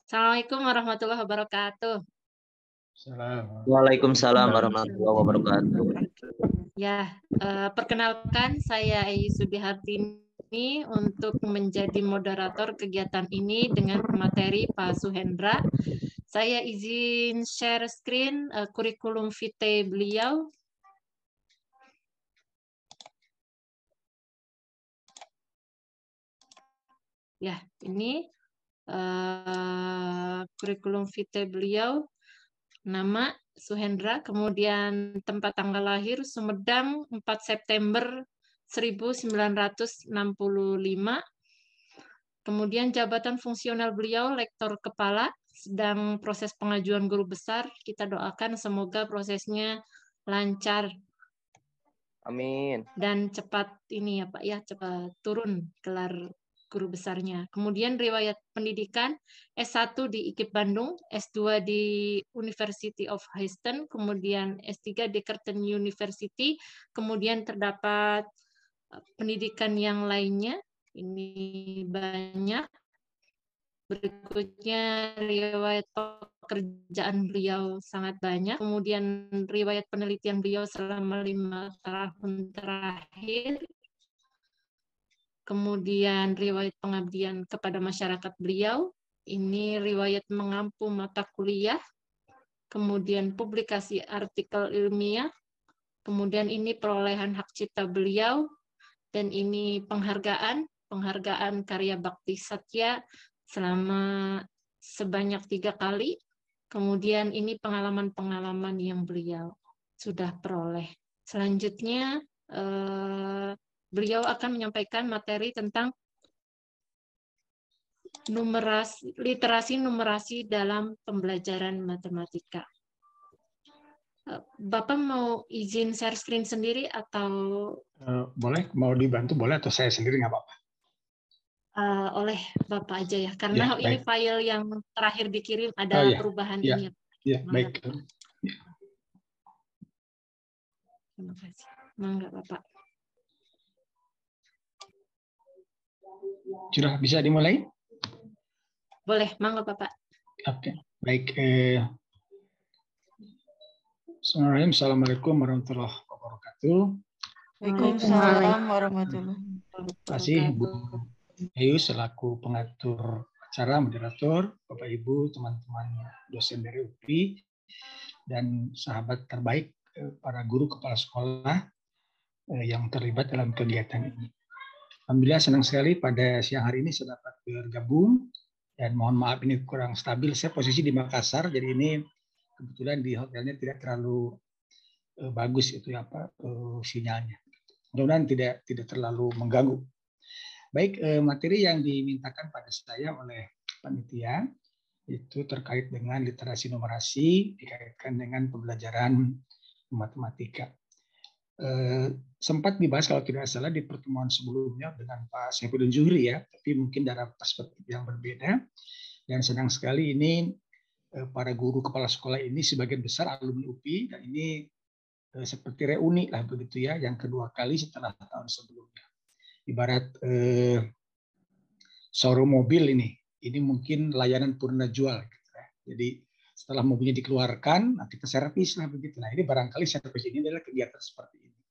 Assalamualaikum warahmatullahi wabarakatuh. Waalaikumsalam warahmatullahi wabarakatuh. Ya, perkenalkan saya Ayi Sudihartini untuk menjadi moderator kegiatan ini dengan materi Pak Suhendra. Saya izin share screen kurikulum vitae beliau. Ya, ini kurikulum vitae beliau. Nama Suhendra, kemudian tempat tanggal lahir Sumedang 4 September 1965. Kemudian jabatan fungsional beliau lektor kepala, sedang proses pengajuan guru besar. Kita doakan semoga prosesnya lancar. Amin. Dan cepat ini ya Pak ya, cepat turun gelar guru besarnya. Kemudian riwayat pendidikan S1 di IKIP Bandung, S2 di University of Houston, kemudian S3 di Curtin University, kemudian terdapat pendidikan yang lainnya. Ini banyak. Berikutnya riwayat pekerjaan beliau sangat banyak. Kemudian riwayat penelitian beliau selama 5 tahun terakhir. Kemudian riwayat pengabdian kepada masyarakat beliau. Ini riwayat mengampu mata kuliah. Kemudian publikasi artikel ilmiah. Kemudian ini perolehan hak cipta beliau. Dan ini penghargaan karya bakti satya selama sebanyak 3 kali. Kemudian ini pengalaman-pengalaman yang beliau sudah peroleh. Selanjutnya beliau akan menyampaikan materi tentang literasi numerasi dalam pembelajaran matematika. Bapak mau izin share screen sendiri atau boleh, mau dibantu boleh atau saya sendiri nggak apa-apa? Oleh Bapak aja ya, karena Ya, ini baik. file yang terakhir dikirim ada perubahan ya, ini. Ya, baik. Ya. Terima kasih. Mangga Bapak. Sudah bisa dimulai? Boleh, mangga Bapak. Oke, baik. Assalamualaikum warahmatullahi wabarakatuh. Waalaikumsalam warahmatullahi wabarakatuh. Terima kasih Bu Ayu selaku pengatur acara, moderator, Bapak Ibu, teman-teman dosen dari UPI, dan sahabat terbaik para guru kepala sekolah yang terlibat dalam kegiatan ini. Alhamdulillah senang sekali pada siang hari ini saya dapat bergabung, dan mohon maaf ini kurang stabil. Saya posisi di Makassar, jadi ini kebetulan di hotelnya tidak terlalu bagus itu sinyalnya. Mudah-mudahan tidak terlalu mengganggu. Baik, materi yang dimintakan pada saya oleh panitia itu terkait dengan literasi numerasi dikaitkan dengan pembelajaran matematika. Sempat dibahas kalau tidak salah di pertemuan sebelumnya dengan Pak Saifuddin Zuhri ya, tapi mungkin dalam perspektif yang berbeda. Dan senang sekali ini para guru kepala sekolah ini sebagian besar alumni UPI, dan ini seperti reuni lah begitu ya, yang kedua kali setelah tahun sebelumnya. Ibarat showroom mobil ini mungkin layanan purna jual gitu ya. Jadi setelah mobilnya dikeluarkan, kita servis lah begitu. Nah ini barangkali servis ini adalah kegiatan seperti ini.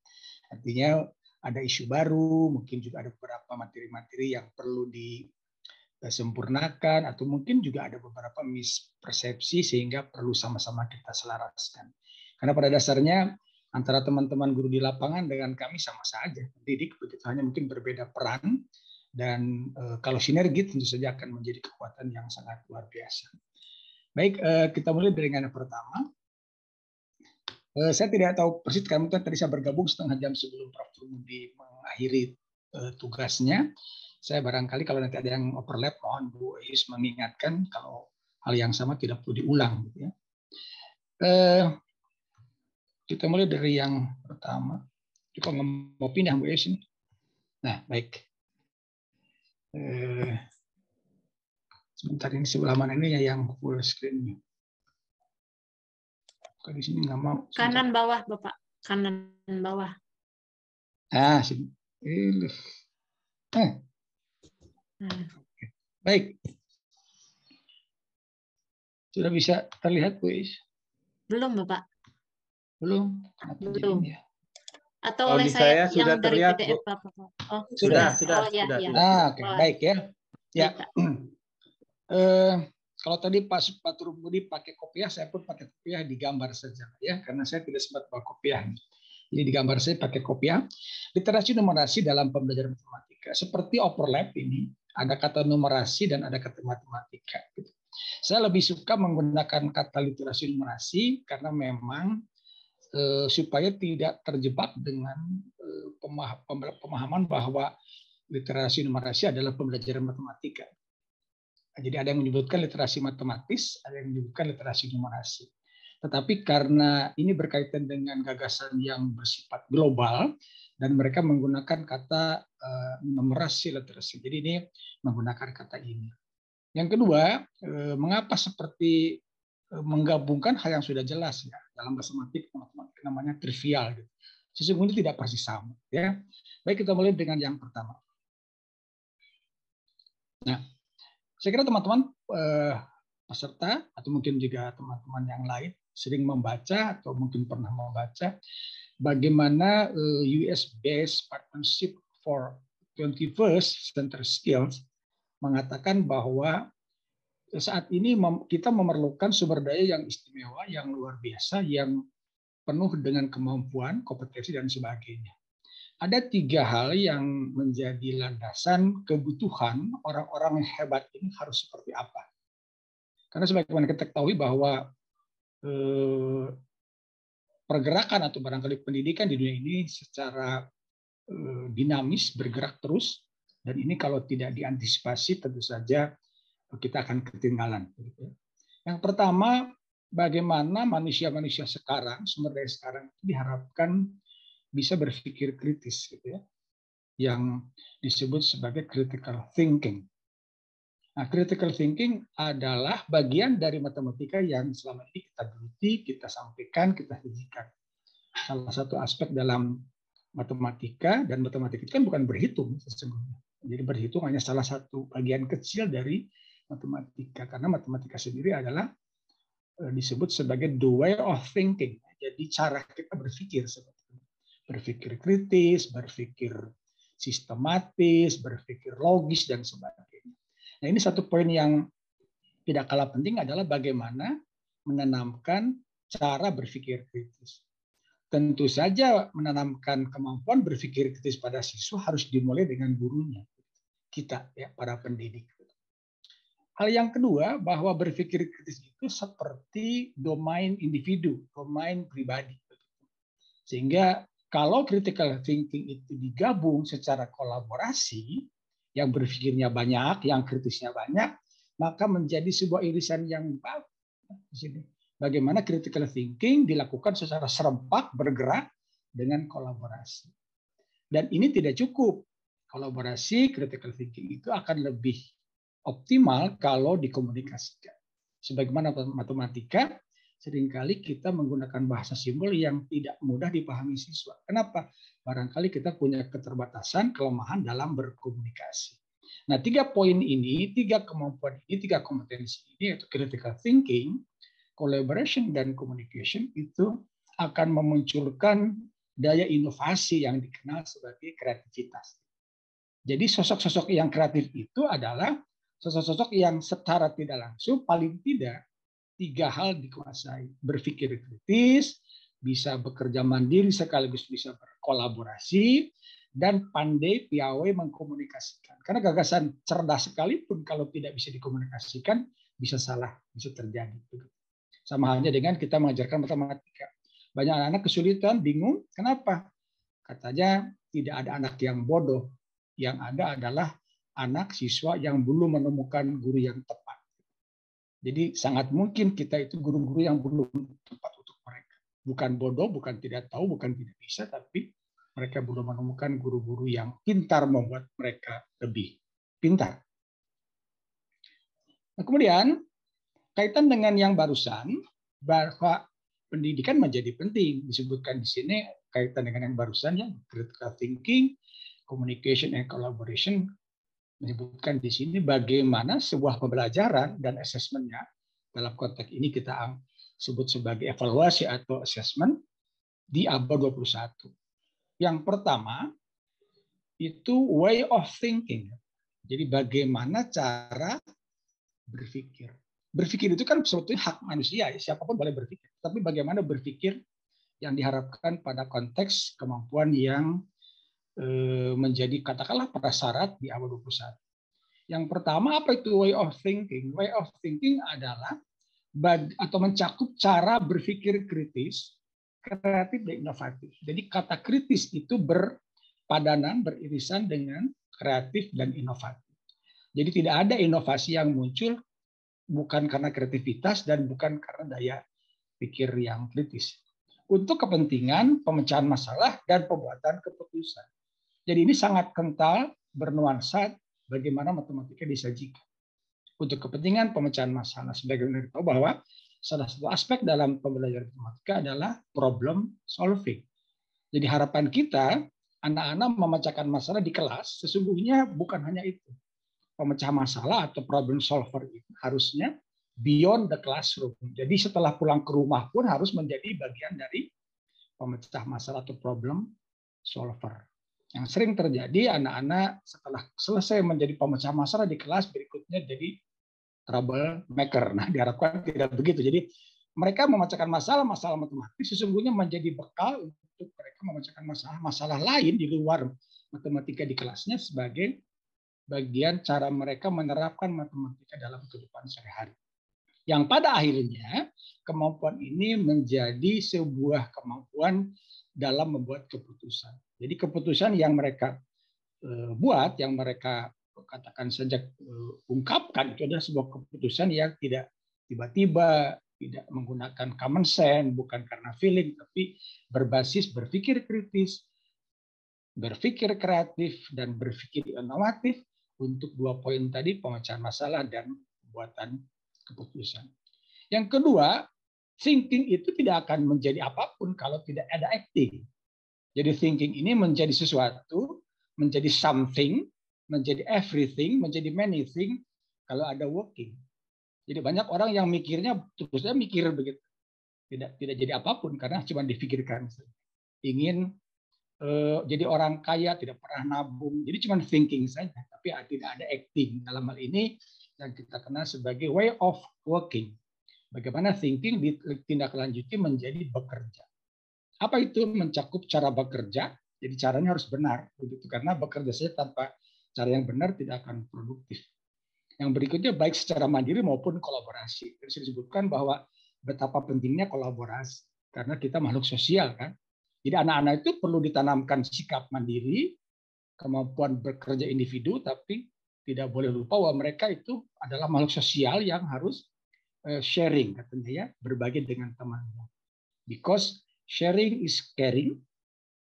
Artinya ada isu baru, mungkin juga ada beberapa materi-materi yang perlu disempurnakan, atau mungkin juga ada beberapa mispersepsi sehingga perlu sama-sama kita selaraskan. Karena pada dasarnya antara teman-teman guru di lapangan dengan kami sama saja, pendidik begitu, hanya mungkin berbeda peran, dan kalau sinergi tentu saja akan menjadi kekuatan yang sangat luar biasa. Baik, kita mulai dengan yang pertama. Saya tidak tahu persis, karena tadi saya bergabung setengah jam sebelum Prof. Trumudi mengakhiri tugasnya. Saya barangkali kalau nanti ada yang overlap, mohon Bu Iis mengingatkan kalau hal yang sama tidak perlu diulang. Gitu ya. Kita mulai dari yang pertama. Kok nggak mau pindah Bu Iis ini? Nah, baik. Sebentar, ini sebelah mana ini yang full screen? Kok di sini nggak mau? Kanan bawah Bapak, kanan bawah. Ah, sini. Baik. Sudah bisa terlihat, Bu Is? Belum, Bapak. Belum? Kenapa jadi Belum. ini ya? Atau Kalau oleh di saya saya sudah yang dari terlihat, PDF, Bu. Bapak? Oh, Sudah. Oh, ya, ya. Oke, Oh, baik ya. Ya. baik, Pak. Kalau tadi Pak Turubudi pakai kopiah, saya pun pakai kopiah digambar saja ya, karena saya tidak sempat bawa kopiah. Jadi digambar saya pakai kopiah. Literasi numerasi dalam pembelajaran matematika seperti overlap ini, ada kata numerasi dan ada kata matematika. Saya lebih suka menggunakan kata literasi numerasi karena memang supaya tidak terjebak dengan pemahaman bahwa literasi numerasi adalah pembelajaran matematika. Jadi ada yang menyebutkan literasi matematis, ada yang menyebutkan literasi numerasi. Tetapi karena ini berkaitan dengan gagasan yang bersifat global dan mereka menggunakan kata numerasi literasi. Jadi ini menggunakan kata ini. Yang kedua, mengapa seperti menggabungkan hal yang sudah jelas ya dalam bahasa matematika namanya trivial. Gitu. Sesungguhnya tidak persis sama. Ya, baik kita mulai dengan yang pertama. Nah, saya kira teman-teman peserta atau mungkin juga teman-teman yang lain sering membaca atau mungkin pernah membaca bagaimana US-based Partnership for 21st Century Skills mengatakan bahwa saat ini kita memerlukan sumber daya yang istimewa, yang luar biasa, yang penuh dengan kemampuan, kompetensi, dan sebagainya. Ada 3 hal yang menjadi landasan kebutuhan orang-orang yang hebat ini harus seperti apa. Karena sebagaimana kita ketahui bahwa pergerakan atau barangkali pendidikan di dunia ini secara dinamis bergerak terus, dan ini kalau tidak diantisipasi tentu saja kita akan ketinggalan. Yang pertama, bagaimana manusia-manusia sekarang, sumber daya sekarang diharapkan bisa berpikir kritis, gitu ya, yang disebut sebagai critical thinking. Nah, critical thinking adalah bagian dari matematika yang selama ini kita geluti, kita sampaikan, kita sajikan. Salah satu aspek dalam matematika, dan matematika itu kan bukan berhitung sesungguhnya. Jadi berhitung hanya salah satu bagian kecil dari matematika, karena matematika sendiri adalah disebut sebagai the way of thinking. Jadi cara kita berpikir sebetulnya. Berpikir kritis, berpikir sistematis, berpikir logis, dan sebagainya. Nah, ini satu poin yang tidak kalah penting adalah bagaimana menanamkan cara berpikir kritis. Tentu saja menanamkan kemampuan berpikir kritis pada siswa harus dimulai dengan gurunya, kita ya, para pendidik. Hal yang kedua, bahwa berpikir kritis itu seperti domain individu, domain pribadi. Sehingga kalau critical thinking itu digabung secara kolaborasi, yang berpikirnya banyak, yang kritisnya banyak, maka menjadi sebuah irisan yang bagus. Bagaimana critical thinking dilakukan secara serempak, bergerak dengan kolaborasi. Dan ini tidak cukup. Kolaborasi, critical thinking itu akan lebih optimal kalau dikomunikasikan. Sebagaimana matematika, seringkali kita menggunakan bahasa simbol yang tidak mudah dipahami siswa. Kenapa? Barangkali kita punya keterbatasan, kelemahan dalam berkomunikasi. Nah, 3 poin ini, 3 kemampuan ini, 3 kompetensi ini, yaitu critical thinking, collaboration, dan communication, itu akan memunculkan daya inovasi yang dikenal sebagai kreativitas. Jadi sosok-sosok yang kreatif itu adalah sosok-sosok yang secara tidak langsung paling tidak 3 hal dikuasai. Berpikir kritis, bisa bekerja mandiri sekaligus bisa berkolaborasi, dan pandai piawai mengkomunikasikan. Karena gagasan cerdas sekalipun kalau tidak bisa dikomunikasikan, bisa salah, bisa terjadi. Sama halnya dengan kita mengajarkan matematika. Banyak anak-anak kesulitan, bingung, kenapa? Katanya tidak ada anak yang bodoh. Yang ada adalah anak siswa yang belum menemukan guru yang tepat. Jadi sangat mungkin kita itu guru-guru yang belum tepat untuk mereka. Bukan bodoh, bukan tidak tahu, bukan tidak bisa, tapi mereka belum menemukan guru-guru yang pintar membuat mereka lebih pintar. Nah, kemudian kaitan dengan yang barusan, bahwa pendidikan menjadi penting. Disebutkan di sini kaitan dengan yang barusan, ya, critical thinking, communication and collaboration, menyebutkan di sini bagaimana sebuah pembelajaran dan asesmennya dalam konteks ini kita sebut sebagai evaluasi atau assessment di abad 21. Yang pertama itu way of thinking. Jadi bagaimana cara berpikir. Berpikir itu kan sebetulnya hak manusia, ya, siapapun boleh berpikir. Tapi bagaimana berpikir yang diharapkan pada konteks kemampuan yang menjadi katakanlah prasyarat di abad 21. Yang pertama apa itu way of thinking? Way of thinking adalah atau mencakup cara berpikir kritis, kreatif dan inovatif. Jadi kata kritis itu berpadanan, beririsan dengan kreatif dan inovatif. Jadi tidak ada inovasi yang muncul bukan karena kreativitas dan bukan karena daya pikir yang kritis. Untuk kepentingan pemecahan masalah dan pembuatan keputusan. Jadi ini sangat kental, bernuansa bagaimana matematika disajikan. Untuk kepentingan pemecahan masalah. Sebagaimana kita tahu bahwa salah satu aspek dalam pembelajaran matematika adalah problem solving. Jadi harapan kita, anak-anak memecahkan masalah di kelas, sesungguhnya bukan hanya itu. Pemecah masalah atau problem solver itu harusnya beyond the classroom. Jadi setelah pulang ke rumah pun harus menjadi bagian dari pemecah masalah atau problem solver. Yang sering terjadi anak-anak setelah selesai menjadi pemecah masalah di kelas berikutnya jadi trouble maker. Nah, diharapkan tidak begitu. Jadi mereka memecahkan masalah matematik sesungguhnya menjadi bekal untuk mereka memecahkan masalah lain di luar matematika di kelasnya sebagai bagian cara mereka menerapkan matematika dalam kehidupan sehari-hari. Yang pada akhirnya kemampuan ini menjadi sebuah kemampuan dalam membuat keputusan. Jadi keputusan yang mereka buat, yang mereka katakan saja ungkapkan itu adalah sebuah keputusan yang tidak tiba-tiba, tidak menggunakan common sense, bukan karena feeling, tapi berbasis berpikir kritis, berpikir kreatif, dan berpikir inovatif untuk 2 poin tadi, pemecahan masalah dan pembuatan keputusan. Yang kedua, thinking itu tidak akan menjadi apapun kalau tidak ada acting. Jadi thinking ini menjadi sesuatu, menjadi something, menjadi everything, menjadi many things kalau ada working. Jadi banyak orang yang mikirnya terusnya mikir begitu. Tidak jadi apapun karena cuma dipikirkan. Ingin jadi orang kaya, tidak pernah nabung. Jadi cuma thinking saja, tapi tidak ada acting. Dalam hal ini yang kita kenal sebagai way of working. Bagaimana thinking ditindaklanjuti menjadi bekerja. Apa itu mencakup cara bekerja? Jadi caranya harus benar, begitu karena bekerja saja tanpa cara yang benar tidak akan produktif. Yang berikutnya baik secara mandiri maupun kolaborasi. Terus disebutkan bahwa betapa pentingnya kolaborasi karena kita makhluk sosial kan. Jadi anak-anak itu perlu ditanamkan sikap mandiri, kemampuan bekerja individu, tapi tidak boleh lupa bahwa mereka itu adalah makhluk sosial yang harus sharing katanya ya, berbagi dengan temannya. Because sharing is caring,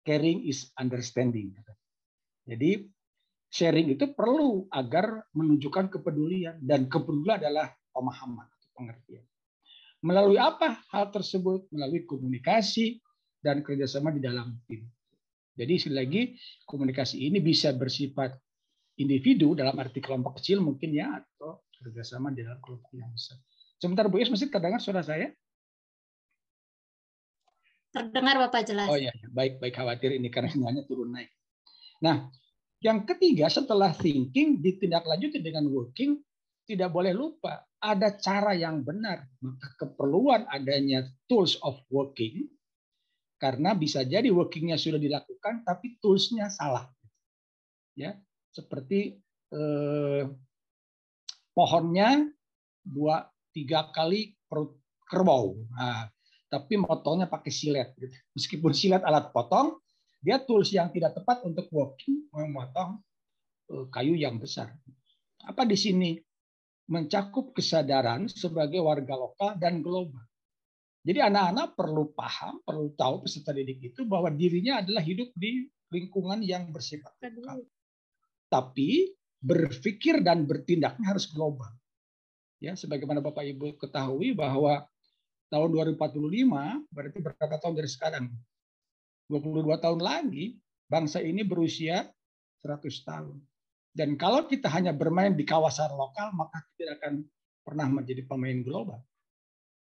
caring is understanding. Jadi sharing itu perlu agar menunjukkan kepedulian dan kepedulian adalah pemahaman atau pengertian. Melalui apa hal tersebut? Melalui komunikasi dan kerjasama di dalam tim. Jadi sekali lagi komunikasi ini bisa bersifat individu dalam arti kelompok kecil mungkin ya atau kerjasama di dalam kelompok yang besar. Sebentar Bu Yus, masih terdengar suara saya? Terdengar Bapak jelas. Oh ya, baik khawatir ini karena sinyalnya turun naik. Nah, yang ketiga setelah thinking ditindaklanjuti dengan working, tidak boleh lupa ada cara yang benar. Maka keperluan adanya tools of working, karena bisa jadi workingnya sudah dilakukan tapi toolsnya salah. Ya, seperti pohonnya 2-3 kali kerbau. Nah, tapi motongnya pakai silet. Meskipun silet alat potong, dia tools yang tidak tepat untuk working memotong kayu yang besar. Apa di sini? Mencakup kesadaran sebagai warga lokal dan global. Jadi anak-anak perlu paham, perlu tahu peserta didik itu bahwa dirinya adalah hidup di lingkungan yang bersifat lokal. Tapi berpikir dan bertindaknya harus global. Ya, sebagaimana Bapak Ibu ketahui bahwa tahun 2045 berarti berapa tahun dari sekarang? 22 tahun lagi bangsa ini berusia 100 tahun. Dan kalau kita hanya bermain di kawasan lokal maka kita tidak akan pernah menjadi pemain global.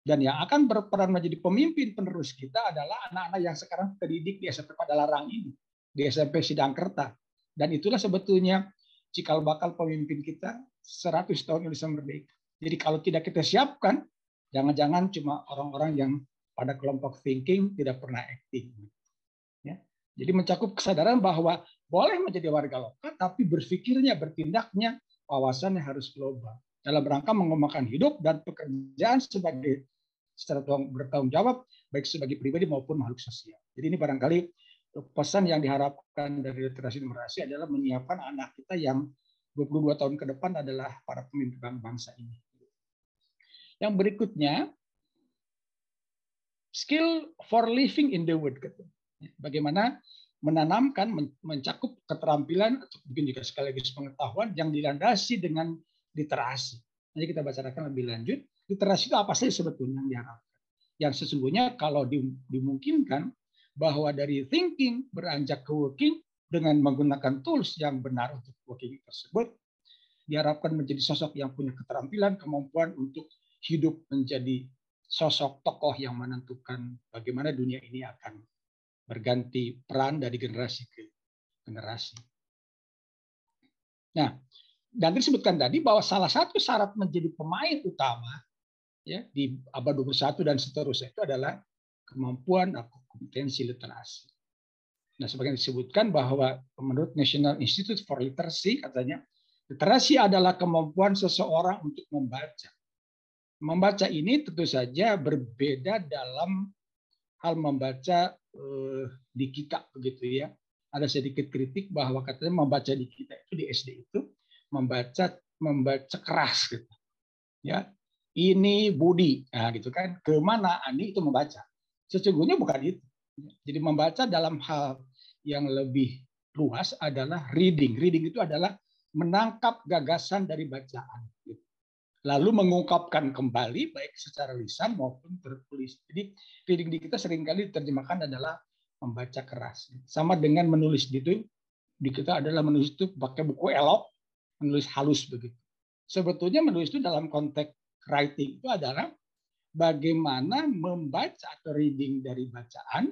Dan yang akan berperan menjadi pemimpin penerus kita adalah anak-anak yang sekarang terdidik di SMP Padalarang ini, di SMP Sidangkerta. Dan itulah sebetulnya cikal bakal pemimpin kita 100 tahun Indonesia merdeka. Jadi kalau tidak kita siapkan, jangan-jangan cuma orang-orang yang pada kelompok thinking tidak pernah acting. Ya. Jadi mencakup kesadaran bahwa boleh menjadi warga lokal, tapi berpikirnya, bertindaknya, wawasannya harus global. Dalam rangka mengembangkan hidup dan pekerjaan secara bertanggung jawab, baik sebagai pribadi maupun makhluk sosial. Jadi ini barangkali pesan yang diharapkan dari literasi numerasi adalah menyiapkan anak kita yang 22 tahun ke depan adalah para pemimpin bangsa ini. Yang berikutnya, skill for living in the world. Bagaimana menanamkan, mencakup keterampilan, atau mungkin juga sekaligus pengetahuan yang dilandasi dengan literasi. Nanti kita bicarakan lebih lanjut. Literasi itu apa sih sebetulnya yang diharapkan? Yang sesungguhnya kalau dimungkinkan bahwa dari thinking beranjak ke working dengan menggunakan tools yang benar untuk working tersebut, diharapkan menjadi sosok yang punya keterampilan, kemampuan untuk hidup menjadi sosok tokoh yang menentukan bagaimana dunia ini akan berganti peran dari generasi ke generasi. Nah, dan disebutkan tadi bahwa salah satu syarat menjadi pemain utama ya di abad 21 dan seterusnya itu adalah kemampuan atau kompetensi literasi. Nah, sebagian disebutkan bahwa menurut National Institute for Literacy katanya literasi adalah kemampuan seseorang untuk membaca. Membaca ini tentu saja berbeda dalam hal membaca di kita begitu ya. Ada sedikit kritik bahwa katanya membaca di kita itu di SD itu membaca keras gitu. Ya. Ini Budi, nah gitu kan. Kemana Ani itu membaca. Sesungguhnya bukan itu. Jadi membaca dalam hal yang lebih luas adalah reading. Reading itu adalah menangkap gagasan dari bacaan. Lalu mengungkapkan kembali baik secara lisan maupun tertulis. Jadi reading di kita seringkali diterjemahkan adalah membaca keras. Sama dengan menulis gitu. Di kita adalah menulis itu pakai buku elok, menulis halus begitu. Sebetulnya menulis itu dalam konteks writing itu adalah bagaimana membaca atau reading dari bacaan,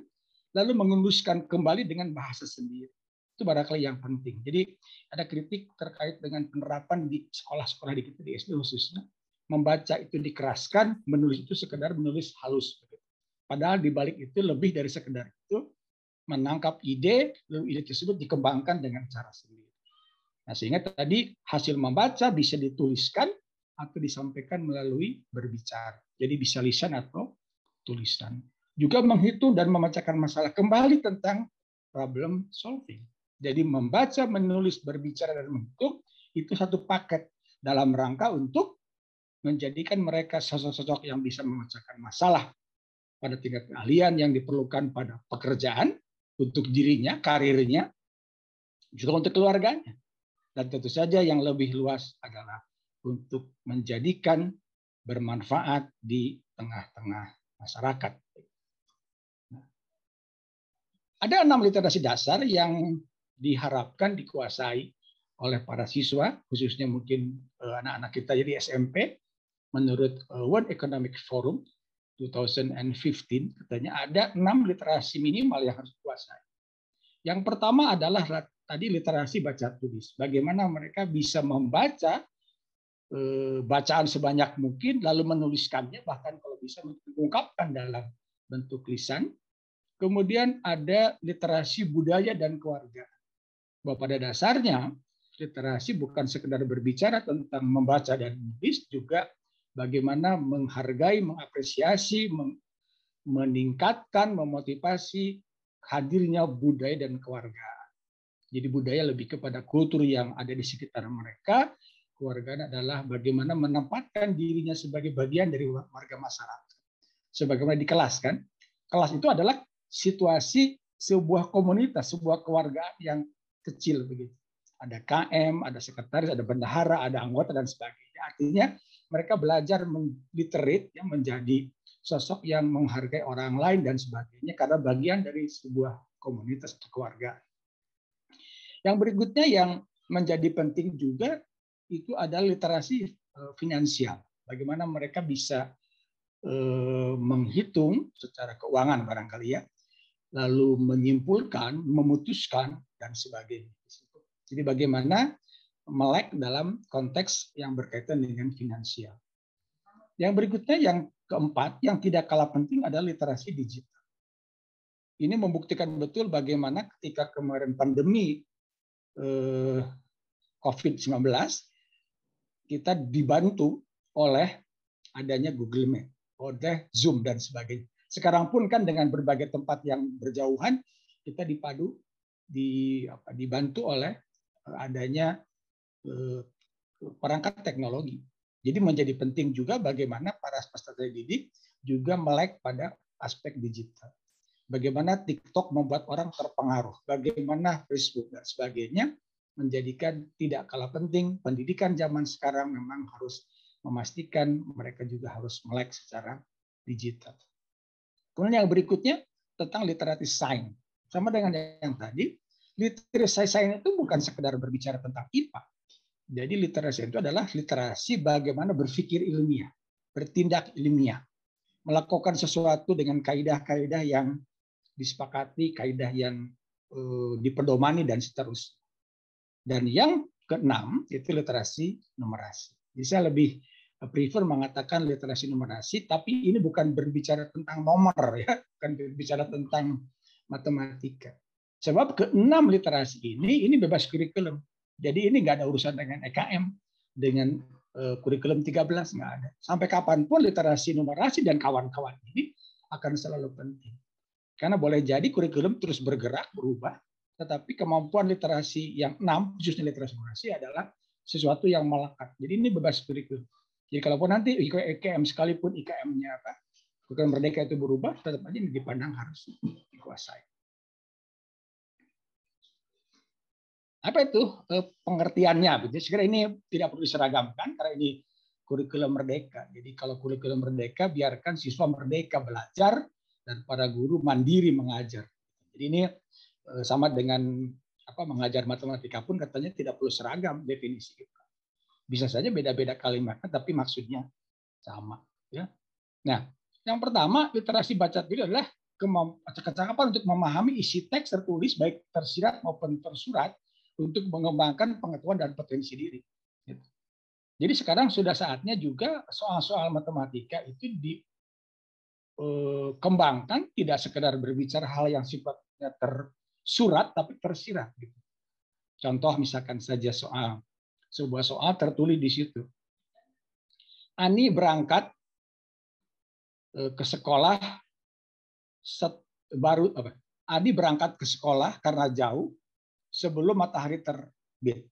lalu menuliskan kembali dengan bahasa sendiri. Itu barangkali yang penting. Jadi ada kritik terkait dengan penerapan di sekolah-sekolah di kita di SD khususnya. Membaca itu dikeraskan, menulis itu sekedar menulis halus. Padahal di balik itu lebih dari sekedar itu, menangkap ide, lalu ide tersebut dikembangkan dengan cara sendiri. Nah, sehingga tadi hasil membaca bisa dituliskan atau disampaikan melalui berbicara. Jadi bisa lisan atau tulisan. Juga menghitung dan memecahkan masalah kembali tentang problem solving. Jadi membaca, menulis, berbicara, dan menghitung itu satu paket dalam rangka untuk menjadikan mereka sosok-sosok yang bisa memecahkan masalah pada tingkat keahlian yang diperlukan pada pekerjaan, untuk dirinya, karirnya, juga untuk keluarganya. Dan tentu saja yang lebih luas adalah untuk menjadikan bermanfaat di tengah-tengah masyarakat. Ada 6 literasi dasar yang diharapkan dikuasai oleh para siswa, khususnya mungkin anak-anak kita jadi SMP. Menurut World Economic Forum 2015, katanya ada 6 literasi minimal yang harus dikuasai. Yang pertama adalah tadi literasi baca tulis. Bagaimana mereka bisa membaca bacaan sebanyak mungkin, lalu menuliskannya, bahkan kalau bisa mengungkapkan dalam bentuk lisan. Kemudian ada literasi budaya dan keluarga. Bahwa pada dasarnya literasi bukan sekedar berbicara tentang membaca dan menulis, juga bagaimana menghargai, mengapresiasi, meningkatkan, memotivasi hadirnya budaya dan keluarga. Jadi budaya lebih kepada kultur yang ada di sekitar mereka. Keluarga adalah bagaimana menempatkan dirinya sebagai bagian dari warga masyarakat. Sebagaimana di kelas kan. Kelas itu adalah situasi sebuah komunitas, sebuah keluargaan yang kecil begitu. Ada KM, ada sekretaris, ada bendahara, ada anggota dan sebagainya. Artinya mereka belajar literate, ya, menjadi sosok yang menghargai orang lain dan sebagainya karena bagian dari sebuah komunitas atau keluarga. Yang berikutnya yang menjadi penting juga itu adalah literasi finansial. Bagaimana mereka bisa menghitung secara keuangan barangkali ya, lalu menyimpulkan, memutuskan dan sebagainya. Jadi bagaimana melek dalam konteks yang berkaitan dengan finansial. Yang berikutnya, yang keempat, yang tidak kalah penting adalah literasi digital. Ini membuktikan betul bagaimana ketika kemarin pandemi COVID-19, kita dibantu oleh adanya Google Meet, oleh Zoom dan sebagainya. Sekarang pun kan dengan berbagai tempat yang berjauhan, kita dibantu oleh adanya perangkat teknologi. Jadi menjadi penting juga bagaimana para peserta didik juga melek pada aspek digital. Bagaimana TikTok membuat orang terpengaruh, bagaimana Facebook dan sebagainya, menjadikan tidak kalah penting pendidikan zaman sekarang memang harus memastikan mereka juga harus melek secara digital. Kemudian yang berikutnya tentang literasi sains. Sama dengan yang tadi, literasi sains itu bukan sekedar berbicara tentang IPA. Jadi literasi itu adalah literasi bagaimana berpikir ilmiah, bertindak ilmiah, melakukan sesuatu dengan kaidah-kaidah yang disepakati, kaidah yang dipedomani dan seterusnya. Dan yang keenam itu literasi numerasi. Jadi saya lebih prefer mengatakan literasi numerasi, tapi ini bukan berbicara tentang nomor ya, bukan berbicara tentang matematika. Sebab keenam literasi ini bebas kurikulum. Jadi ini nggak ada urusan dengan EKM, dengan kurikulum 13 nggak ada. Sampai kapanpun literasi numerasi dan kawan-kawan ini akan selalu penting. Karena boleh jadi kurikulum terus bergerak, berubah, tetapi kemampuan literasi yang 6, khususnya literasi numerasi adalah sesuatu yang melekat. Jadi ini bebas kurikulum. Jadi kalaupun nanti EKM sekalipun IKM-nya kurikulum merdeka itu berubah, tetap aja dipandang harus dikuasai. Apa itu pengertiannya? Sekiranya ini tidak perlu diseragamkan karena ini kurikulum merdeka. Jadi kalau kurikulum merdeka biarkan siswa merdeka belajar dan para guru mandiri mengajar. Jadi ini sama dengan mengajar matematika pun katanya tidak perlu seragam definisi kita. Bisa saja beda-beda kalimatnya tapi maksudnya sama. Ya. Nah, yang pertama literasi baca tulis adalah kecakapan untuk memahami isi teks tertulis baik tersirat maupun tersurat, untuk mengembangkan pengetahuan dan potensi diri. Jadi sekarang sudah saatnya juga soal-soal matematika itu dikembangkan, tidak sekedar berbicara hal yang sifatnya tersurat, tapi tersirat. Contoh misalkan saja sebuah soal tertulis di situ. Ani berangkat ke sekolah Ani berangkat ke sekolah karena jauh, sebelum matahari terbit.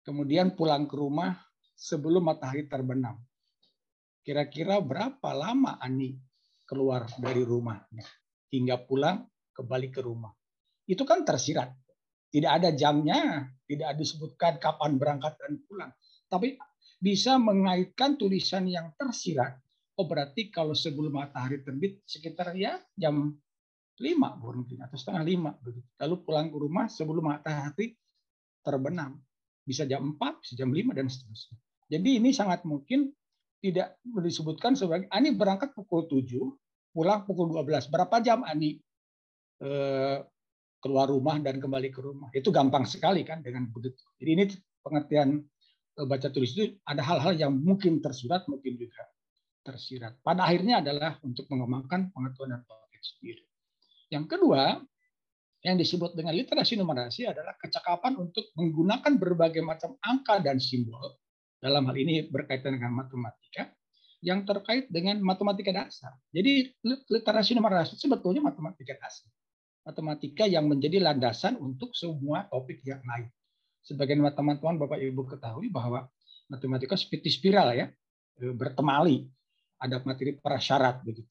Kemudian pulang ke rumah sebelum matahari terbenam. Kira-kira berapa lama Ani keluar dari rumahnya hingga pulang kembali ke rumah? Itu kan tersirat. Tidak ada jamnya, tidak disebutkan kapan berangkat dan pulang. Tapi bisa mengaitkan tulisan yang tersirat. Oh berarti kalau sebelum matahari terbit sekitar ya jam 5 mungkin atau setengah 5 begitu. Lalu pulang ke rumah sebelum matahari terbenam. Bisa jam 4, bisa jam 5 dan seterusnya. Jadi ini sangat mungkin tidak disebutkan sebagai Ani berangkat pukul 7, pulang pukul 12. Berapa jam Ani keluar rumah dan kembali ke rumah? Itu gampang sekali kan dengan begitu. Jadi ini pengertian baca tulis itu ada hal-hal yang mungkin tersurat, mungkin juga tersirat. Pada akhirnya adalah untuk mengembangkan pengetahuan dan potensi diri. Yang kedua, yang disebut dengan literasi numerasi adalah kecakapan untuk menggunakan berbagai macam angka dan simbol, dalam hal ini berkaitan dengan matematika, yang terkait dengan matematika dasar. Jadi literasi numerasi sebetulnya matematika dasar. Matematika yang menjadi landasan untuk semua topik yang lain. Sebagian teman-teman Bapak Ibu ketahui bahwa matematika seperti spiral ya, bertemali, ada materi prasyarat begitu.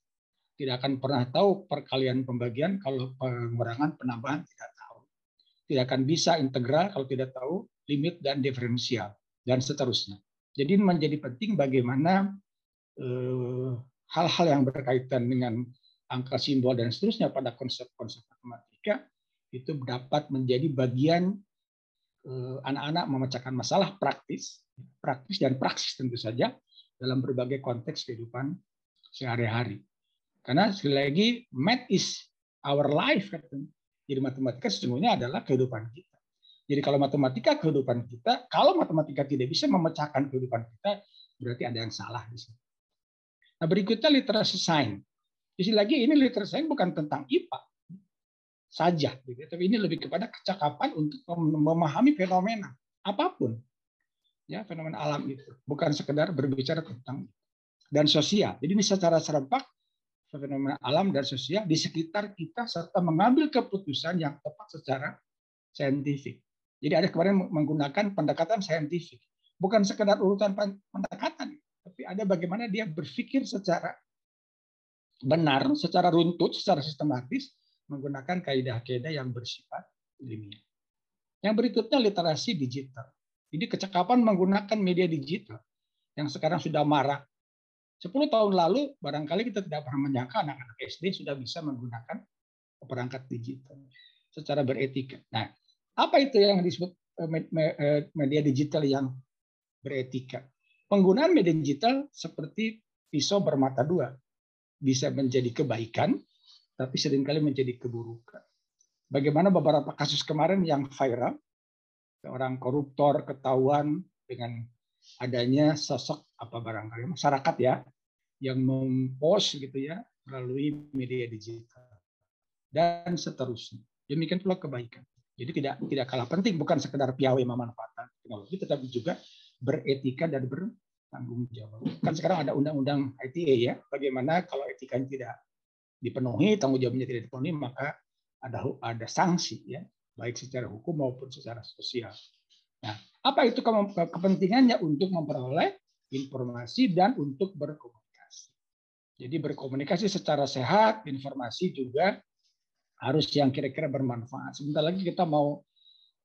Tidak akan pernah tahu perkalian pembagian kalau pengurangan penambahan tidak tahu. Tidak akan bisa integral kalau tidak tahu limit dan diferensial dan seterusnya. Jadi menjadi penting bagaimana hal-hal yang berkaitan dengan angka simbol dan seterusnya pada konsep-konsep matematika itu dapat menjadi bagian anak-anak memecahkan masalah praktis dan praksis tentu saja dalam berbagai konteks kehidupan sehari-hari. Karena sekali lagi, math is our life. Jadi matematika sesungguhnya adalah kehidupan kita. Jadi kalau matematika kehidupan kita, kalau matematika tidak bisa memecahkan kehidupan kita, berarti ada yang salah di sini. Nah, berikutnya literasi sains. Di sini lagi ini literasi sains bukan tentang IPA saja, gitu. Tapi ini lebih kepada kecakapan untuk memahami fenomena apapun, ya fenomena alam itu, bukan sekedar berbicara tentang dan sosial. Jadi ini secara serempak fenomena alam dan sosial di sekitar kita serta mengambil keputusan yang tepat secara saintifik. Jadi ada kemarin menggunakan pendekatan saintifik, bukan sekedar urutan pendekatan, tapi ada bagaimana dia berpikir secara benar, secara runtut, secara sistematis, menggunakan kaidah-kaidah yang bersifat ilmiah. Yang berikutnya literasi digital. Jadi kecakapan menggunakan media digital yang sekarang sudah marak. 10 tahun lalu barangkali kita tidak pernah menyangka anak-anak SD sudah bisa menggunakan perangkat digital secara beretika. Nah, apa itu yang disebut media digital yang beretika? Penggunaan media digital seperti pisau bermata dua, bisa menjadi kebaikan, tapi seringkali menjadi keburukan. Bagaimana beberapa kasus kemarin yang viral, orang koruptor ketahuan dengan adanya sosok apa barangkali masyarakat ya yang mempost gitu ya melalui media digital dan seterusnya. Demikian pula kebaikan. Jadi tidak kalah penting, bukan sekedar piawai memanfaatkan teknologi, tetapi juga beretika dan bertanggung jawab. Kan sekarang ada undang-undang ITE ya, bagaimana kalau etikanya tidak dipenuhi, tanggung jawabnya tidak dipenuhi, maka ada sanksi ya, baik secara hukum maupun secara sosial. Nah, apa itu kepentingannya? Untuk memperoleh informasi dan untuk berkomunikasi. Jadi berkomunikasi secara sehat, informasi juga harus yang kira-kira bermanfaat. Sebentar lagi kita mau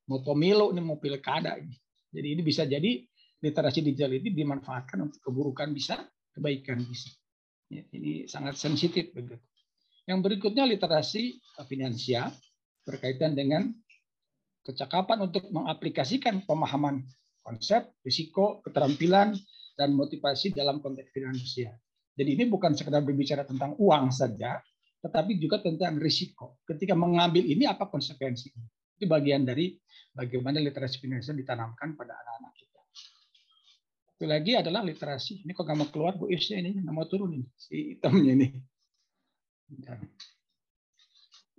pemilu, ini mau pilkada ini. Jadi ini bisa jadi literasi digital ini dimanfaatkan untuk keburukan bisa, kebaikan bisa. Ya, ini sangat sensitif begitu. Yang berikutnya literasi finansial berkaitan dengan kecakapan untuk mengaplikasikan pemahaman konsep, risiko, keterampilan, dan motivasi dalam konteks finansial. Jadi ini bukan sekedar berbicara tentang uang saja, tetapi juga tentang risiko. Ketika mengambil ini apa konsekuensinya? Itu bagian dari bagaimana literasi finansial ditanamkan pada anak-anak kita. Itu lagi adalah literasi. Ini kok nggak mau keluar Bu Isya ini, nggak mau turun ini si hitamnya ini.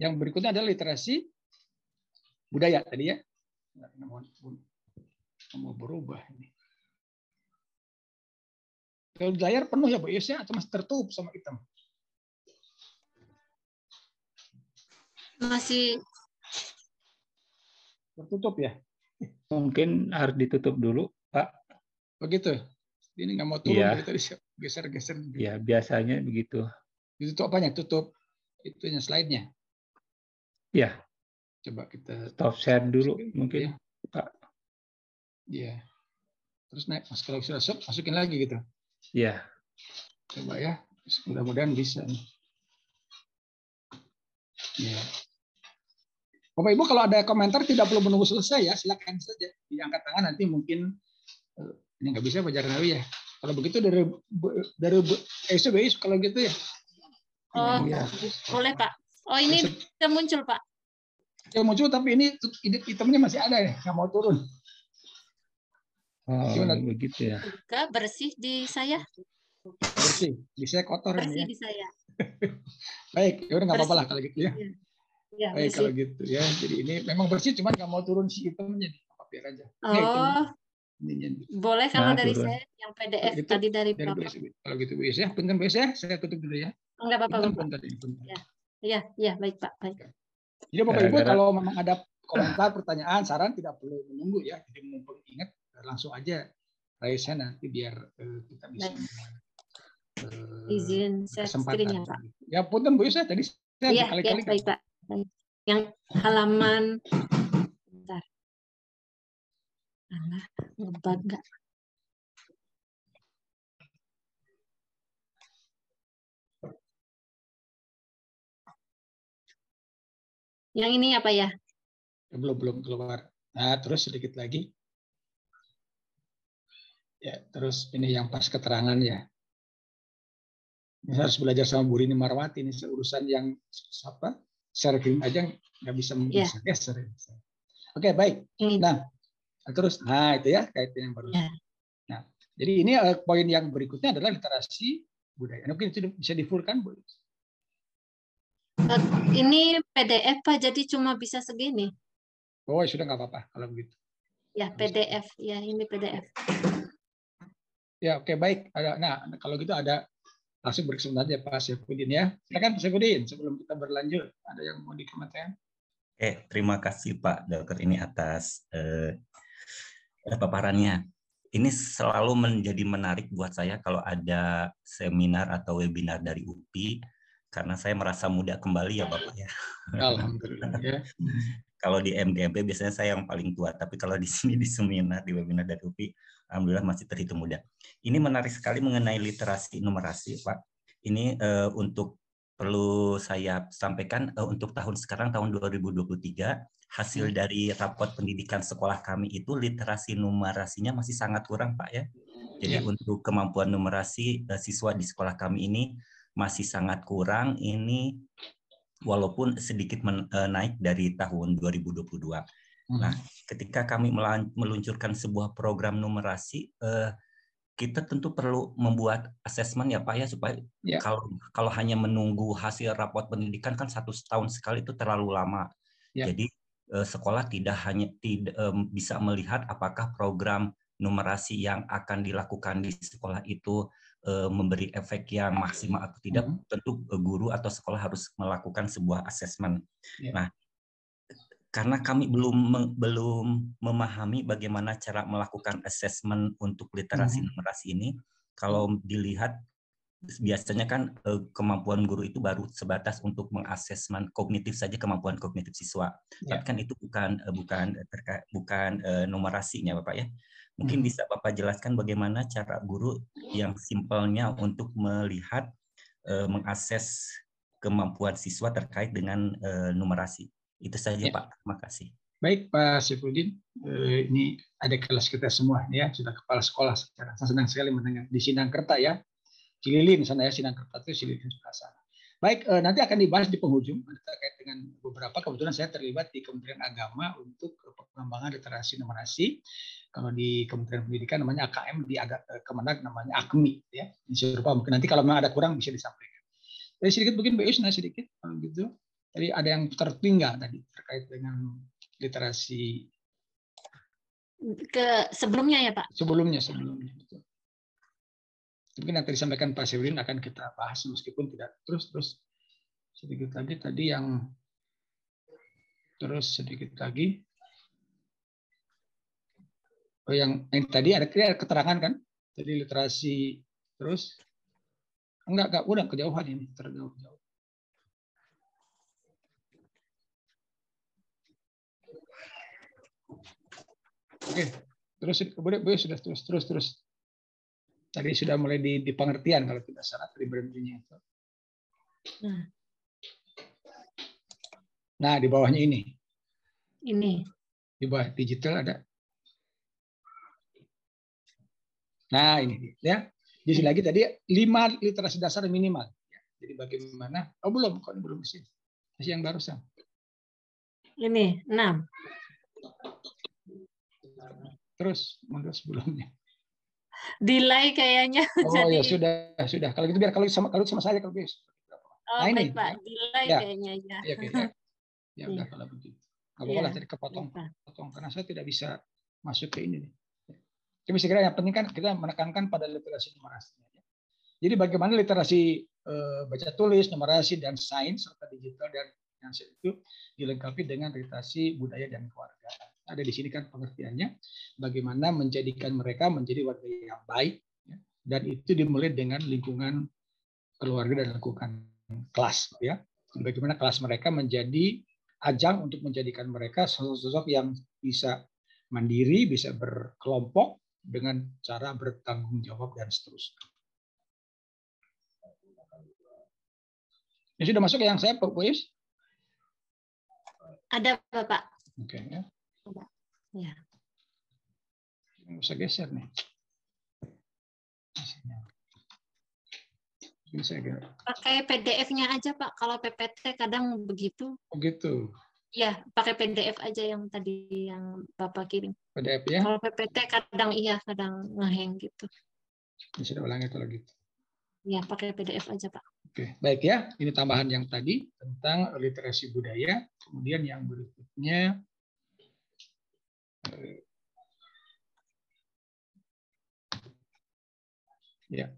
Yang berikutnya adalah literasi budaya tadi ya. Mau berubah ini. Kalau di layar penuh ya Bu Isya atau masih tertutup sama hitam? Masih Tertutup ya? Mungkin harus ditutup dulu, Pak. Begitu. Ini nggak mau turun Iya. dari tadi geser-geser. Ya, biasanya begitu. Ditutup apanya? Tutup itunya slide-nya. Ya, Coba kita stop share dulu mungkin, ya. Pak. Iya. Terus naik, kalau sudah stop, masukin lagi gitu. Ya. Coba ya. Mudah-mudahan bisa. Ya. Bapak Ibu kalau ada komentar tidak perlu menunggu selesai ya, silakan saja. Diangkat tangan nanti mungkin ini nggak bisa Pak Jarnawi ya. Kalau begitu dari SBI kalau gitu ya. Oh, Iya. boleh Pak. Oh, ini sudah muncul Pak. Ya muncul tapi ini hitamnya masih ada ya, nggak mau turun. Oh, Gimana? begitu ya. Juga bersih di saya. Bersih, di saya kotor Bersih ini ya. di saya. Baik, ya udah nggak apa-apa lah kalau gitu ya. Ya, Baik bersih. kalau gitu ya. Jadi ini memang bersih, cuman nggak mau turun si hitamnya. Biar aja. Oh, boleh kalau dari turun. saya yang PDF Itu tadi dari dari Bapak. kalau gitu Bu ya. Punten Bu ya, saya tutup dulu ya. Enggak apa-apa Bapak. Punten. Ya, baik Pak, baik. Jadi Bapak Ibu Gara-gara- kalau memang ada komentar, pertanyaan, saran tidak perlu menunggu ya. Jadi mumpung ingat langsung aja raise hand nanti biar kita bisa Izin share screen ya Pak. Ya punten Bu ya, tadi saya Iya, berkali-kali baik Pak. Baik. Yang halaman bentar. Alah, ngebug enggak? Yang ini apa ya? belum keluar. Nah, terus sedikit lagi. Ya, terus ini yang pas keterangan ya. Ini harus belajar sama Bu Rini Marwati ini urusan yang apa? Sharing aja nggak bisa Ya. geser. Oke, baik. Ini. Nah, terus itu ya kaitan yang baru. Ya. Nah, jadi ini poin yang berikutnya adalah literasi budaya. Mungkin itu bisa di-full-kan, Bu? Ini PDF Pak, jadi cuma bisa segini. Oh, sudah nggak apa-apa kalau begitu. Ya, PDF. Ya, ini PDF. Ya, oke, baik. Nah, kalau gitu ada langsung berkesempatan ya Pak Saifuddin ya. Silakan Pak Saifuddin sebelum kita berlanjut. Ada yang mau dikomentari? Terima kasih Pak Dokter ini atas paparannya. Ini selalu menjadi menarik buat saya kalau ada seminar atau webinar dari UPI, karena saya merasa muda kembali ya Bapak ya. Alhamdulillah ya. Kalau di MGMP biasanya saya yang paling tua, tapi kalau di sini di seminar, di webinar dari UPI, alhamdulillah masih terhitung muda. Ini menarik sekali mengenai literasi numerasi Pak. Ini untuk perlu saya sampaikan untuk tahun sekarang, tahun 2023, hasil dari raport pendidikan sekolah kami itu literasi numerasinya masih sangat kurang Pak ya. Jadi untuk kemampuan numerasi siswa di sekolah kami ini masih sangat kurang. Ini walaupun sedikit naik dari tahun 2022. Nah, ketika kami meluncurkan sebuah program numerasi, kita tentu perlu membuat asesmen ya Pak ya, supaya kalau hanya menunggu hasil raport pendidikan kan 1 tahun sekali itu terlalu lama. Jadi sekolah tidak bisa melihat apakah program numerasi yang akan dilakukan di sekolah itu memberi efek yang maksimal atau tidak. Tentu guru atau sekolah harus melakukan sebuah asesmen. Nah, karena kami belum memahami bagaimana cara melakukan asesmen untuk literasi numerasi ini, kalau dilihat biasanya kan kemampuan guru itu baru sebatas untuk mengasesmen kognitif saja, kemampuan kognitif siswa. Tapi kan itu bukan numerasinya Bapak ya. Mungkin bisa Bapak jelaskan bagaimana cara guru yang simpelnya untuk melihat mengakses kemampuan siswa terkait dengan numerasi. Itu saja Pak, terima kasih. Baik Pak Saifuddin, ini ada kelas kita semua ya, sudah kepala sekolah sekarang. Saya senang sekali mendengar di Sinangkerta ya, Cililin sana ya, Sinangkerta itu Cililin sebelah sana. Baik, nanti akan dibahas di penghujung terkait dengan beberapa, kebetulan saya terlibat di Kementerian Agama untuk pengembangan literasi numerasi. Kalau di Kementerian Pendidikan namanya AKM, di Kemenag namanya AKMI ya. Ini serupa, mungkin nanti kalau memang ada kurang bisa disampaikan. Jadi sedikit mungkin BU sedikit kalau gitu. Tadi ada yang tertinggal tadi terkait dengan literasi sebelumnya ya Pak. Sebelumnya betul. Mungkin yang tadi disampaikan Pak Saifuddin akan kita bahas meskipun tidak terus sedikit tadi yang terus sedikit lagi. Oh yang tadi ada keterangan kan? Jadi literasi terus enggak udah kejauhan ini terjauh. Oke, terus sudah terus. Tadi sudah mulai di pengertian kalau tidak salah tadi berhentinya itu. Nah, di bawahnya ini. Ini. Di bawah digital ada. Nah, ini ya. Di sini lagi tadi 5 literasi dasar minimal. Jadi bagaimana? Oh, belum di sini. Masih yang barusan. Ini 6. Terus mundur sebelumnya. Delay kayaknya. Oh jadi... ya sudah. Kalau gitu biar kalau sama saya kalau bisa. Oh nah, baik ini, Pak, delay ya. Kayaknya ya. Ya udah kalau begitu. Nggak apa-apa lah tadi kepotong karena saya tidak bisa masuk ke ini. Tapi segera yang penting kan kita menekankan pada literasi numerasi. Jadi bagaimana literasi baca tulis, numerasi dan sains serta digital dan yang itu dilengkapi dengan literasi budaya dan keluarga. Ada di sini kan pengertiannya bagaimana menjadikan mereka menjadi warga yang baik ya, dan itu dimulai dengan lingkungan keluarga dan lingkungan kelas ya. Bagaimana kelas mereka menjadi ajang untuk menjadikan mereka sosok yang bisa mandiri, bisa berkelompok dengan cara bertanggung jawab dan seterusnya. Ini sudah masuk yang saya Pak Boyus? Ada Bapak. Oke ya. Ya. Nggak usah geser nih. posisinya. Ini saya kira. Pakai PDF-nya aja Pak. Kalau PPT kadang begitu. Oh gitu. Ya, pakai PDF aja yang tadi yang Bapak kirim. PDF ya. Kalau PPT kadang iya, kadang ngeheng gitu. Bisa ulangi kalau gitu. Ya, pakai PDF aja Pak. Oke, baik ya. Ini tambahan yang tadi tentang literasi budaya. Kemudian yang berikutnya ya.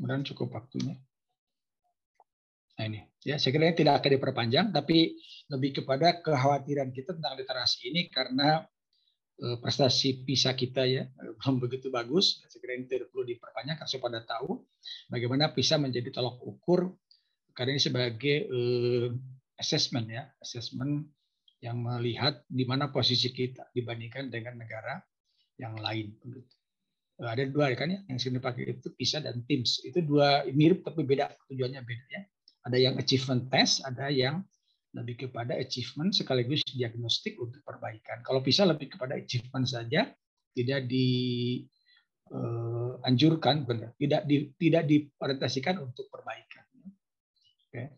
Kemudian cukup waktunya. Nah ini, ya saya kira ini tidak akan diperpanjang, tapi lebih kepada kekhawatiran kita tentang literasi ini karena prestasi PISA kita ya belum begitu bagus. Saya kira ini tidak perlu diperpanjang karena sudah pada tahu bagaimana PISA menjadi tolak ukur karena ini sebagai assessment ya, assessment yang melihat di mana posisi kita dibandingkan dengan negara yang lain. Ada dua kan ya, yang sering dipakai itu PISA dan TIMSS. Itu dua mirip tapi beda, tujuannya beda ya. Ada yang achievement test, ada yang lebih kepada achievement sekaligus diagnostik untuk perbaikan. Kalau PISA lebih kepada achievement saja, tidak dianjurkan, benar, tidak diorientasikan untuk perbaikan. Oke.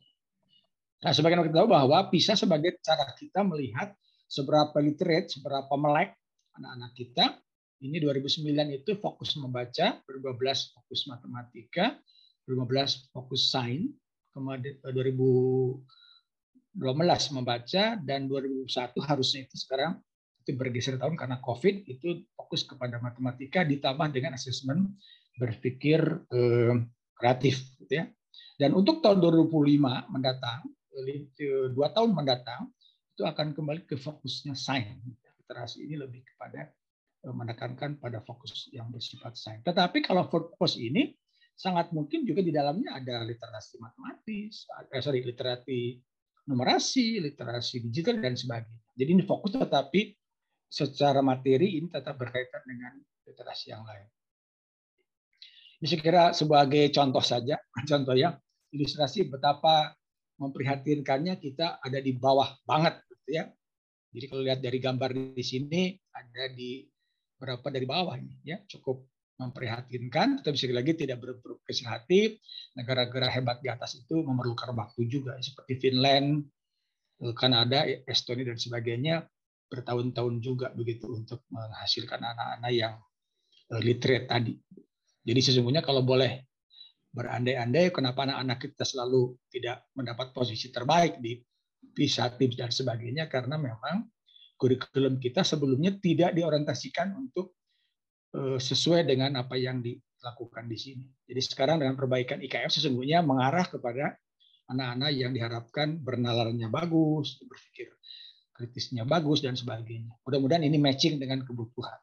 Nah, sebagian kita tahu bahwa PISA sebagai cara kita melihat seberapa literate, seberapa melek anak-anak kita. Ini 2009 itu fokus membaca, 2012 fokus matematika, 2015 fokus sains, kemudian 2012 membaca, dan 2001 harusnya itu sekarang itu bergeser tahun karena COVID, itu fokus kepada matematika ditambah dengan asesmen berpikir kreatif. Gitu ya. Dan untuk tahun 2005 mendatang, 2 tahun mendatang, itu akan kembali ke fokusnya sains. Literasi ini lebih kepada menekankan pada fokus yang bersifat sains. Tetapi kalau fokus ini sangat mungkin juga di dalamnya ada literasi matematis, literasi numerasi, literasi digital dan sebagainya. Jadi ini fokus tetapi secara materi ini tetap berkaitan dengan literasi yang lain. Ini saya kira sebagai contoh saja, contoh ya, ilustrasi betapa memprihatinkannya kita ada di bawah banget, gitu ya. Jadi kalau lihat dari gambar di sini ada di berapa dari bawah ini ya, cukup memprihatinkan, tetapi sekali lagi tidak berkecil hati. Negara-negara hebat di atas itu memerlukan waktu juga seperti Finland, Kanada, Estonia dan sebagainya bertahun-tahun juga begitu untuk menghasilkan anak-anak yang literate tadi. Jadi sesungguhnya kalau boleh berandai-andai kenapa anak-anak kita selalu tidak mendapat posisi terbaik di PISA, TIMSS dan sebagainya, karena memang kurikulum kita sebelumnya tidak diorientasikan untuk sesuai dengan apa yang dilakukan di sini. Jadi sekarang dengan perbaikan IKF sesungguhnya mengarah kepada anak-anak yang diharapkan bernalarnya bagus, berpikir kritisnya bagus dan sebagainya. Mudah-mudahan ini matching dengan kebutuhan.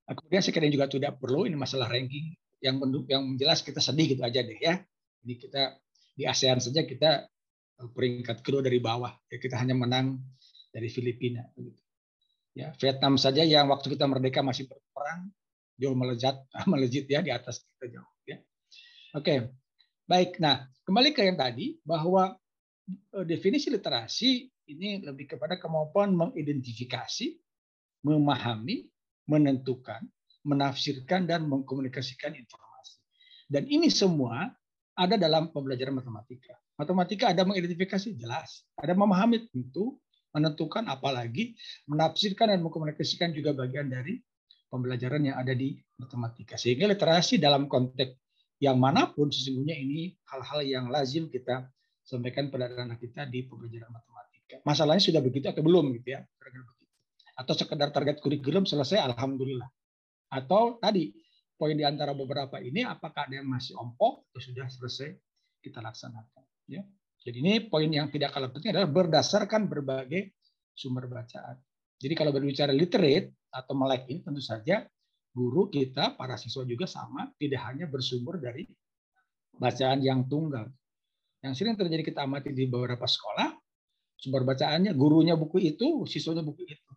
Nah, kemudian sekiranya juga tidak perlu ini masalah ranking yang jelas kita sedih gitu aja deh ya. Ini kita di ASEAN saja kita peringkat kedua dari bawah. Ya, kita hanya menang dari Filipina. Ya, Vietnam saja yang waktu kita merdeka masih berperang, jauh melejit ya di atas kita jauh. Ya. Oke, baik. Nah, kembali ke yang tadi bahwa definisi literasi ini lebih kepada kemampuan mengidentifikasi, memahami, menentukan, menafsirkan dan mengkomunikasikan informasi. Dan ini semua ada dalam pembelajaran matematika. Matematika ada mengidentifikasi jelas, ada memahami tentu, menentukan apalagi, menafsirkan dan mengkomunikasikan juga bagian dari pembelajaran yang ada di matematika. Sehingga literasi dalam konteks yang manapun sesungguhnya ini hal-hal yang lazim kita sampaikan pada anak kita di pembelajaran matematika. Masalahnya sudah begitu atau belum gitu ya? Atau sekedar target kurikulum selesai, alhamdulillah. Atau tadi poin di antara beberapa ini apakah ada yang masih ompong atau sudah selesai kita laksanakan. Ya. Jadi ini poin yang tidak kalah penting adalah berdasarkan berbagai sumber bacaan. Jadi kalau berbicara literate atau melek ini tentu saja guru kita, para siswa juga sama, tidak hanya bersumber dari bacaan yang tunggal. Yang sering terjadi kita amati di beberapa sekolah, sumber bacaannya gurunya buku itu, siswanya buku itu.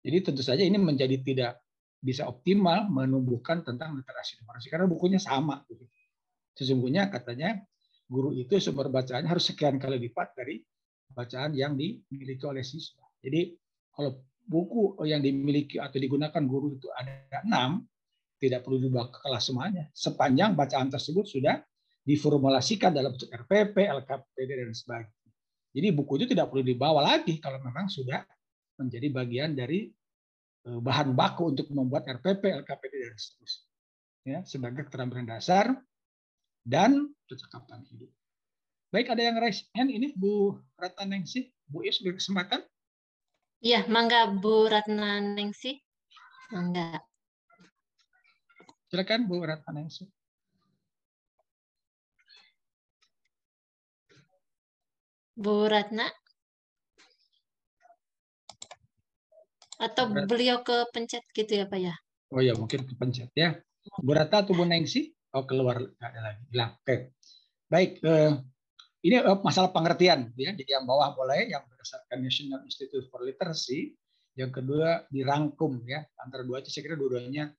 Jadi tentu saja ini menjadi tidak bisa optimal menumbuhkan tentang literasi numerasi karena bukunya sama. Sesungguhnya katanya guru itu sumber bacaannya harus sekian kali lipat dari bacaan yang dimiliki oleh siswa. Jadi kalau buku yang dimiliki atau digunakan guru itu ada 6, tidak perlu dibawa ke kelas semuanya. Sepanjang bacaan tersebut sudah diformulasikan dalam bentuk RPP, LKPD, dan sebagainya. Jadi buku itu tidak perlu dibawa lagi kalau memang sudah menjadi bagian dari bahan baku untuk membuat RPP, LKPD, dan seterusnya. Ya, sebagai keterampilan dasar dan percakapan hidup. Baik, ada yang raise hand ini, Bu Ratna Ningsih, Bu Is, beri kesempatan. Iya, mangga Bu Ratna Ningsih. Mangga. Silakan Bu Ratna Ningsih. Bu Ratna? Atau beliau kepencet gitu ya Pak ya? Oh ya, mungkin kepencet ya. Bu Ratna atau Bu Ningsih? Oh, keluar, nggak ada lagi. Hilang. Oke. Baik, ini masalah pengertian. Ya. Jadi yang bawah boleh, yang berdasarkan National Institute for Literacy. Yang kedua dirangkum ya. Antara dua itu saya kira dua-duanya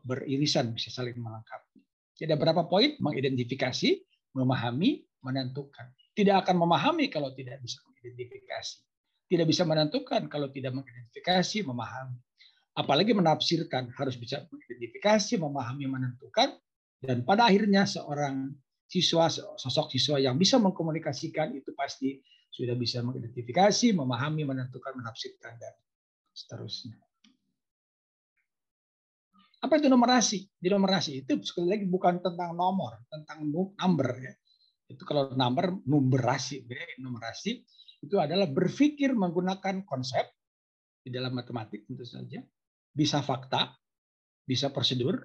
beririsan, bisa saling melengkapi. Jadi ada berapa poin? Mengidentifikasi, memahami, menentukan. Tidak akan memahami kalau tidak bisa mengidentifikasi. Tidak bisa menentukan kalau tidak mengidentifikasi, memahami. Apalagi menafsirkan, harus bisa mengidentifikasi, memahami, menentukan. Dan pada akhirnya seorang siswa, sosok siswa yang bisa mengkomunikasikan itu pasti sudah bisa mengidentifikasi, memahami, menentukan, menafsirkan, dan seterusnya. Apa itu numerasi? Di numerasi itu sekali lagi bukan tentang nomor, tentang number ya. Itu kalau number, numerasi, numerasi itu adalah berpikir menggunakan konsep di dalam matematik tentu saja, bisa fakta, bisa prosedur,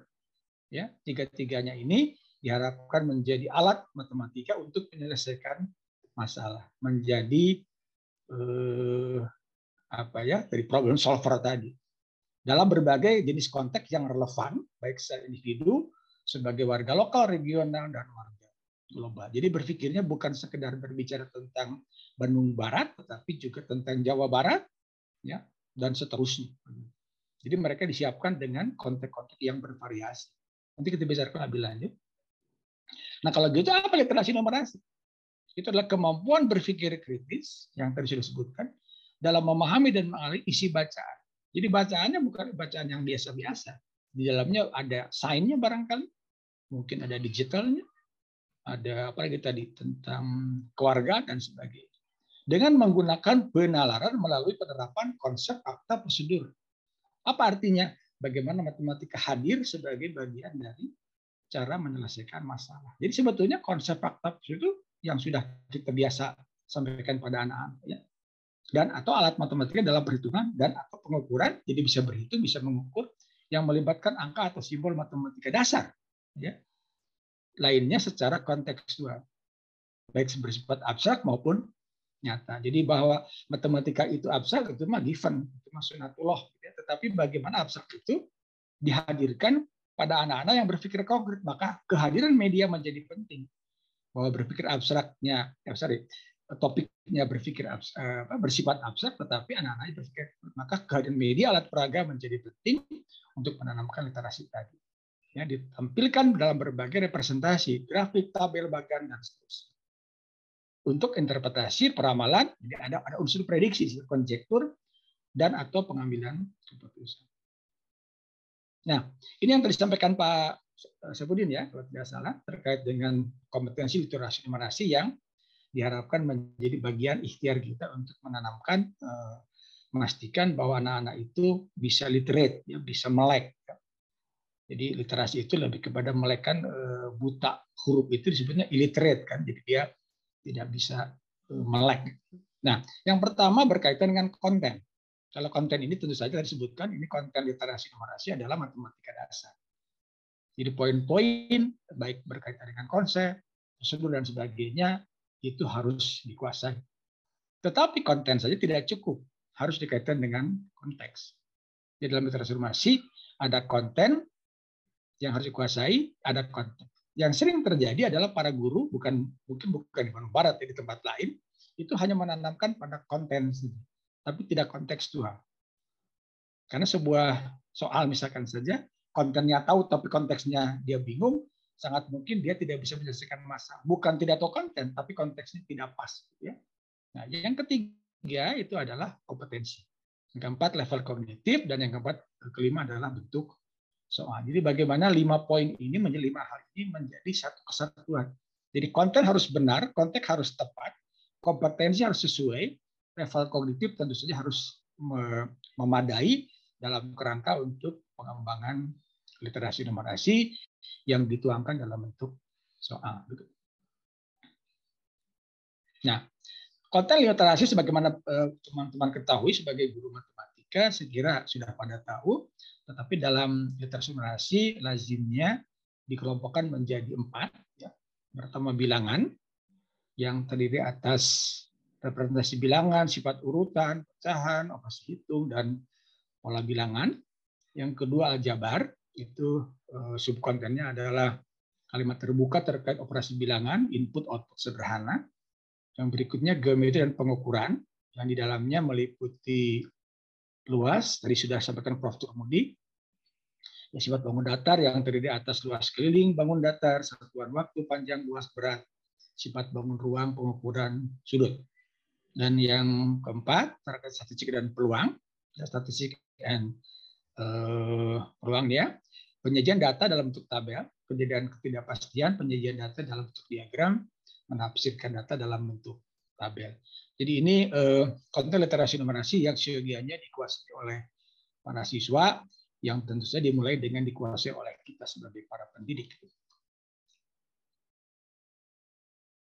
ya. Tiga-tiganya ini diharapkan menjadi alat matematika untuk menyelesaikan masalah, menjadi dari problem solver tadi. Dalam berbagai jenis konteks yang relevan, baik secara individu, sebagai warga lokal, regional, dan warga global. Jadi berpikirnya bukan sekedar berbicara tentang Bandung Barat, tetapi juga tentang Jawa Barat, ya, dan seterusnya. Jadi mereka disiapkan dengan konteks-konteks yang bervariasi. Nanti kita bicarakan lebih lanjut. Nah kalau gitu apa literasi numerasi? Itu adalah kemampuan berpikir kritis yang tadi sudah disebutkan dalam memahami dan mengalami isi bacaan. Jadi bacaannya bukan bacaan yang biasa-biasa. Di dalamnya ada sign-nya barangkali, mungkin ada digitalnya, ada apa lagi tadi tentang keluarga dan sebagainya. Dengan menggunakan penalaran melalui penerapan konsep, fakta, prosedur. Apa artinya? Bagaimana matematika hadir sebagai bagian dari cara menyelesaikan masalah. Jadi sebetulnya konsep fakta itu yang sudah kita biasa sampaikan pada anak-anak, ya. Dan atau alat matematika dalam perhitungan dan atau pengukuran, jadi bisa berhitung, bisa mengukur, yang melibatkan angka atau simbol matematika dasar, ya. Lainnya secara kontekstual, baik bersifat abstrak maupun nyata. Jadi bahwa matematika itu abstrak itu mah given, itu mah sunatullah, ya. Tetapi bagaimana abstrak itu dihadirkan pada anak-anak yang berpikir konkret, maka kehadiran media menjadi penting. Bahwa berpikir abstraknya, topiknya berpikir bersifat abstrak, tetapi anak-anak berpikir, maka kehadiran media alat peraga menjadi penting untuk menanamkan literasi tadi. Ya, ditampilkan dalam berbagai representasi, grafik, tabel, bagan, dan seterusnya. Untuk interpretasi peramalan, ada unsur prediksi, konjektur, dan atau pengambilan keputusan. Nah, ini yang tadi disampaikan Pak Saifuddin ya, kalau tidak salah, terkait dengan kompetensi literasi numerasi yang diharapkan menjadi bagian ikhtiar kita untuk menanamkan, memastikan bahwa anak-anak itu bisa literate, ya, bisa melek. Jadi literasi itu lebih kepada melekkan buta huruf itu disebutnya illiterate kan, jadi dia tidak bisa melek. Nah, yang pertama berkaitan dengan konten. Kalau konten ini tentu saja disebutkan ini konten literasi numerasi adalah matematika dasar. Jadi poin-poin baik berkaitan dengan konsep, prosedur dan sebagainya itu harus dikuasai. Tetapi konten saja tidak cukup, harus dikaitkan dengan konteks. Di dalam literasi numerasi ada konten yang harus dikuasai, ada konteks. Yang sering terjadi adalah para guru mungkin bukan di Bandung Barat, di tempat lain itu hanya menanamkan pada konten saja, tapi tidak kontekstual. Karena sebuah soal misalkan saja kontennya tahu tapi konteksnya dia bingung, sangat mungkin dia tidak bisa menyelesaikan masalah. Bukan tidak tahu konten, tapi konteksnya tidak pas. Ya. Nah, yang ketiga itu adalah kompetensi. Yang keempat level kognitif, dan yang keempat kelima adalah bentuk soal. Jadi bagaimana 5 poin ini menjadi 5 hal ini menjadi satu kesatuan. Jadi konten harus benar, konteks harus tepat, kompetensi harus sesuai, level kognitif tentu saja harus memadai dalam kerangka untuk pengembangan literasi numerasi yang dituangkan dalam bentuk soal. Nah, konten literasi sebagaimana teman-teman ketahui sebagai guru matematika, saya kira sudah pada tahu, tetapi dalam literasi numerasi lazimnya dikelompokkan menjadi 4. Ya. Pertama bilangan, yang terdiri atas representasi bilangan, sifat urutan, pecahan, operasi hitung, dan pola bilangan. Yang kedua aljabar, itu subkontennya adalah kalimat terbuka terkait operasi bilangan, input-output sederhana. Yang berikutnya geometri dan pengukuran, yang di dalamnya meliputi luas, tadi sudah sampaikan Prof. Turmudi, ya, sifat bangun datar yang terdiri atas luas keliling, bangun datar, satuan waktu, panjang, luas, berat, sifat bangun ruang, pengukuran sudut. Dan yang keempat, terkait statistik dan peluang, ya, statistik dan peluang ya, penyajian data dalam bentuk tabel, penyajian ketidakpastian, penyajian data dalam bentuk diagram, menafsirkan data dalam bentuk tabel. Jadi ini konten literasi numerasi yang seyogianya dikuasai oleh para siswa, yang tentu saja dimulai dengan dikuasai oleh kita sebagai para pendidik.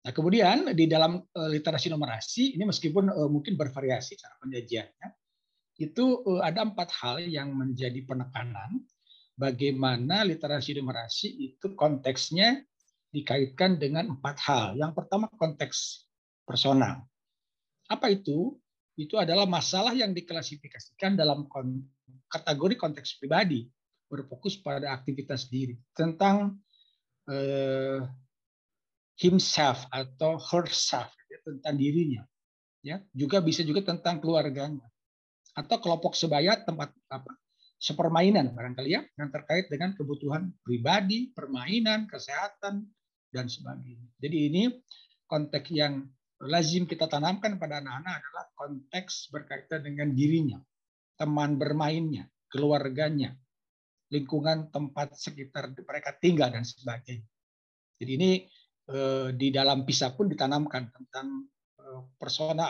Nah, kemudian di dalam literasi numerasi ini meskipun mungkin bervariasi cara penyajiannya, itu ada 4 hal yang menjadi penekanan bagaimana literasi numerasi itu konteksnya dikaitkan dengan 4 hal. Yang pertama konteks personal. Apa itu? Itu adalah masalah yang diklasifikasikan dalam kategori konteks pribadi, berfokus pada aktivitas diri, tentang himself atau herself, ya, tentang dirinya. Ya, juga bisa juga tentang keluarganya. Atau kelompok sebaya, tempat sepermainan barangkali ya, yang terkait dengan kebutuhan pribadi, permainan, kesehatan, dan sebagainya. Jadi ini konteks yang lazim kita tanamkan pada anak-anak adalah konteks berkaitan dengan dirinya, teman bermainnya, keluarganya, lingkungan tempat sekitar mereka tinggal, dan sebagainya. Jadi ini di dalam PISA pun ditanamkan tentang persona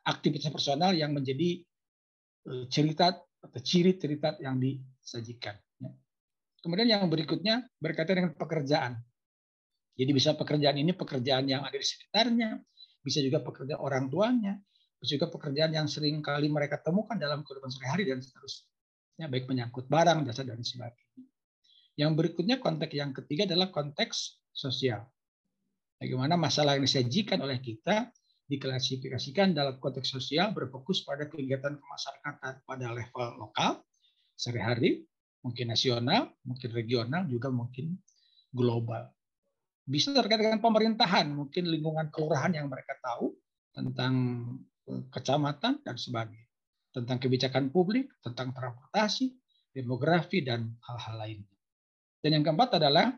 aktivitas personal yang menjadi cerita atau ciri cerita yang disajikan. Kemudian yang berikutnya berkaitan dengan pekerjaan. Jadi bisa pekerjaan ini pekerjaan yang ada di sekitarnya, bisa juga pekerjaan orang tuanya, bisa juga pekerjaan yang sering kali mereka temukan dalam kehidupan sehari-hari dan seterusnya, baik menyangkut barang, jasa, dan sebagainya. Yang berikutnya konteks yang ketiga adalah konteks sosial. Bagaimana masalah yang disajikan oleh kita diklasifikasikan dalam konteks sosial, berfokus pada kegiatan kemasyarakatan pada level lokal, sehari-hari, mungkin nasional, mungkin regional, juga mungkin global. Bisa terkait dengan pemerintahan, mungkin lingkungan kelurahan yang mereka tahu, tentang kecamatan, dan sebagainya. Tentang kebijakan publik, tentang transportasi, demografi, dan hal-hal lainnya. Dan yang keempat adalah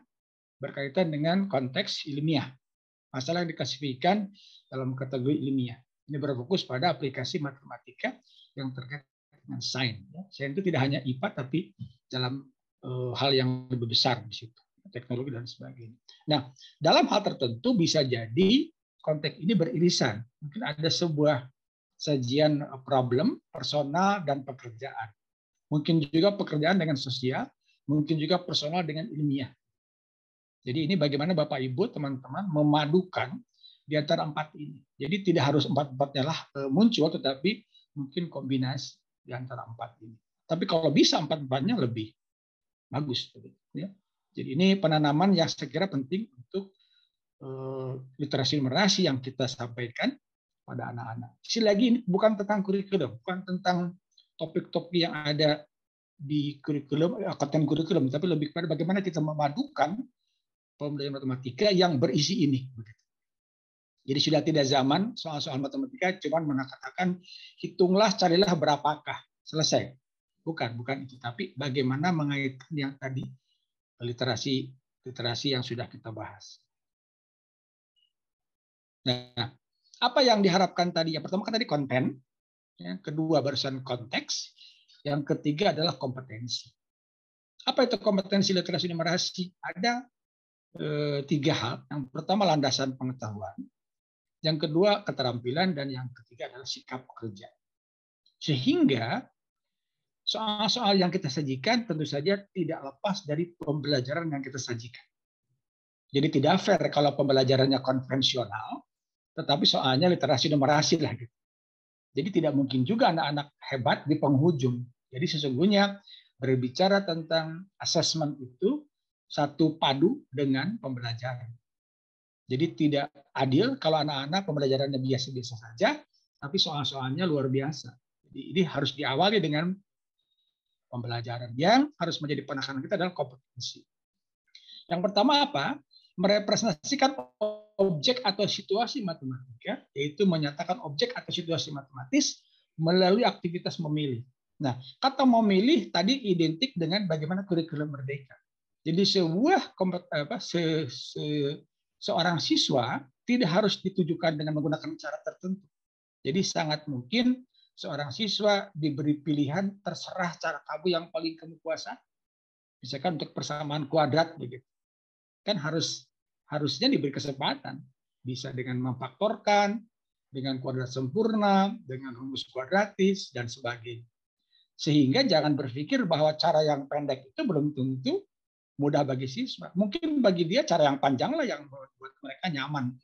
berkaitan dengan konteks ilmiah. Masalah yang diklasifikasikan dalam kategori ilmiah. Ini berfokus pada aplikasi matematika yang terkait dengan sains. Sains itu tidak hanya IPA, tapi dalam hal yang lebih besar di situ, teknologi dan sebagainya. Nah, dalam hal tertentu bisa jadi konteks ini beririsan. Mungkin ada sebuah sajian problem, personal, dan pekerjaan. Mungkin juga pekerjaan dengan sosial, mungkin juga personal dengan ilmiah. Jadi ini bagaimana Bapak Ibu, teman-teman memadukan di antara 4 ini. Jadi tidak harus 4-4-nya lah muncul, tetapi mungkin kombinasi di antara 4 ini. Tapi kalau bisa 4-4-nya lebih bagus. Ya. Jadi ini penanaman yang saya kira penting untuk literasi numerasi yang kita sampaikan pada anak-anak. Sekali lagi ini bukan tentang kurikulum, bukan tentang topik-topik yang ada di kurikulum, konten kurikulum, tapi lebih kepada bagaimana kita memadukan pembelajaran matematika yang berisi ini. Jadi sudah tidak zaman soal-soal matematika cuma mengatakan hitunglah, carilah berapakah, selesai. Bukan itu. Tapi bagaimana mengaitkan yang tadi literasi yang sudah kita bahas. Nah, apa yang diharapkan tadi? Yang pertama kan tadi konten. Yang kedua barusan konteks. Yang ketiga adalah kompetensi. Apa itu kompetensi literasi numerasi? Ada 3 hal. Yang pertama landasan pengetahuan. Yang kedua keterampilan. Dan yang ketiga adalah sikap kerja. Sehingga soal-soal yang kita sajikan tentu saja tidak lepas dari pembelajaran yang kita sajikan. Jadi tidak fair kalau pembelajarannya konvensional, tetapi soalnya literasi numerasi lah gitu. Jadi tidak mungkin juga anak-anak hebat di penghujung. Jadi sesungguhnya berbicara tentang assessment itu satu padu dengan pembelajaran. Jadi tidak adil kalau anak-anak pembelajarannya biasa-biasa saja, tapi soal-soalnya luar biasa. Jadi ini harus diawali dengan pembelajaran. Yang harus menjadi penekanan kita adalah kompetensi. Yang pertama apa? Merepresentasikan objek atau situasi matematika, yaitu menyatakan objek atau situasi matematis melalui aktivitas memilih. Nah, kata memilih tadi identik dengan bagaimana kurikulum merdeka. Jadi seorang siswa tidak harus ditujukan dengan menggunakan cara tertentu. Jadi sangat mungkin seorang siswa diberi pilihan terserah cara kamu yang paling kamu kuasa. Misalkan untuk persamaan kuadrat begitu. Kan harusnya diberi kesempatan. Bisa dengan memfaktorkan, dengan kuadrat sempurna, dengan rumus kuadratis, dan sebagainya. Sehingga jangan berpikir bahwa cara yang pendek itu belum tentu mudah bagi siswa. Mungkin bagi dia cara yang panjang lah yang membuat mereka nyaman.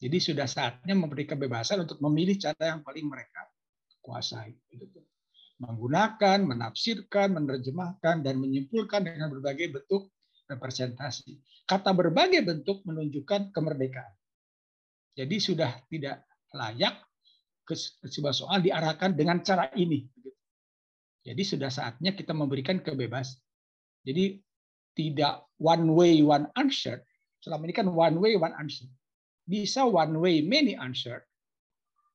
Jadi sudah saatnya memberi kebebasan untuk memilih cara yang paling mereka kuasai. Menggunakan, menafsirkan, menerjemahkan, dan menyimpulkan dengan berbagai bentuk representasi. Kata berbagai bentuk menunjukkan kemerdekaan. Jadi sudah tidak layak ke sebuah soal diarahkan dengan cara ini. Jadi sudah saatnya kita memberikan kebebasan. Jadi tidak one way, one answer. Selama ini kan one way, one answer. Bisa one way, many answer.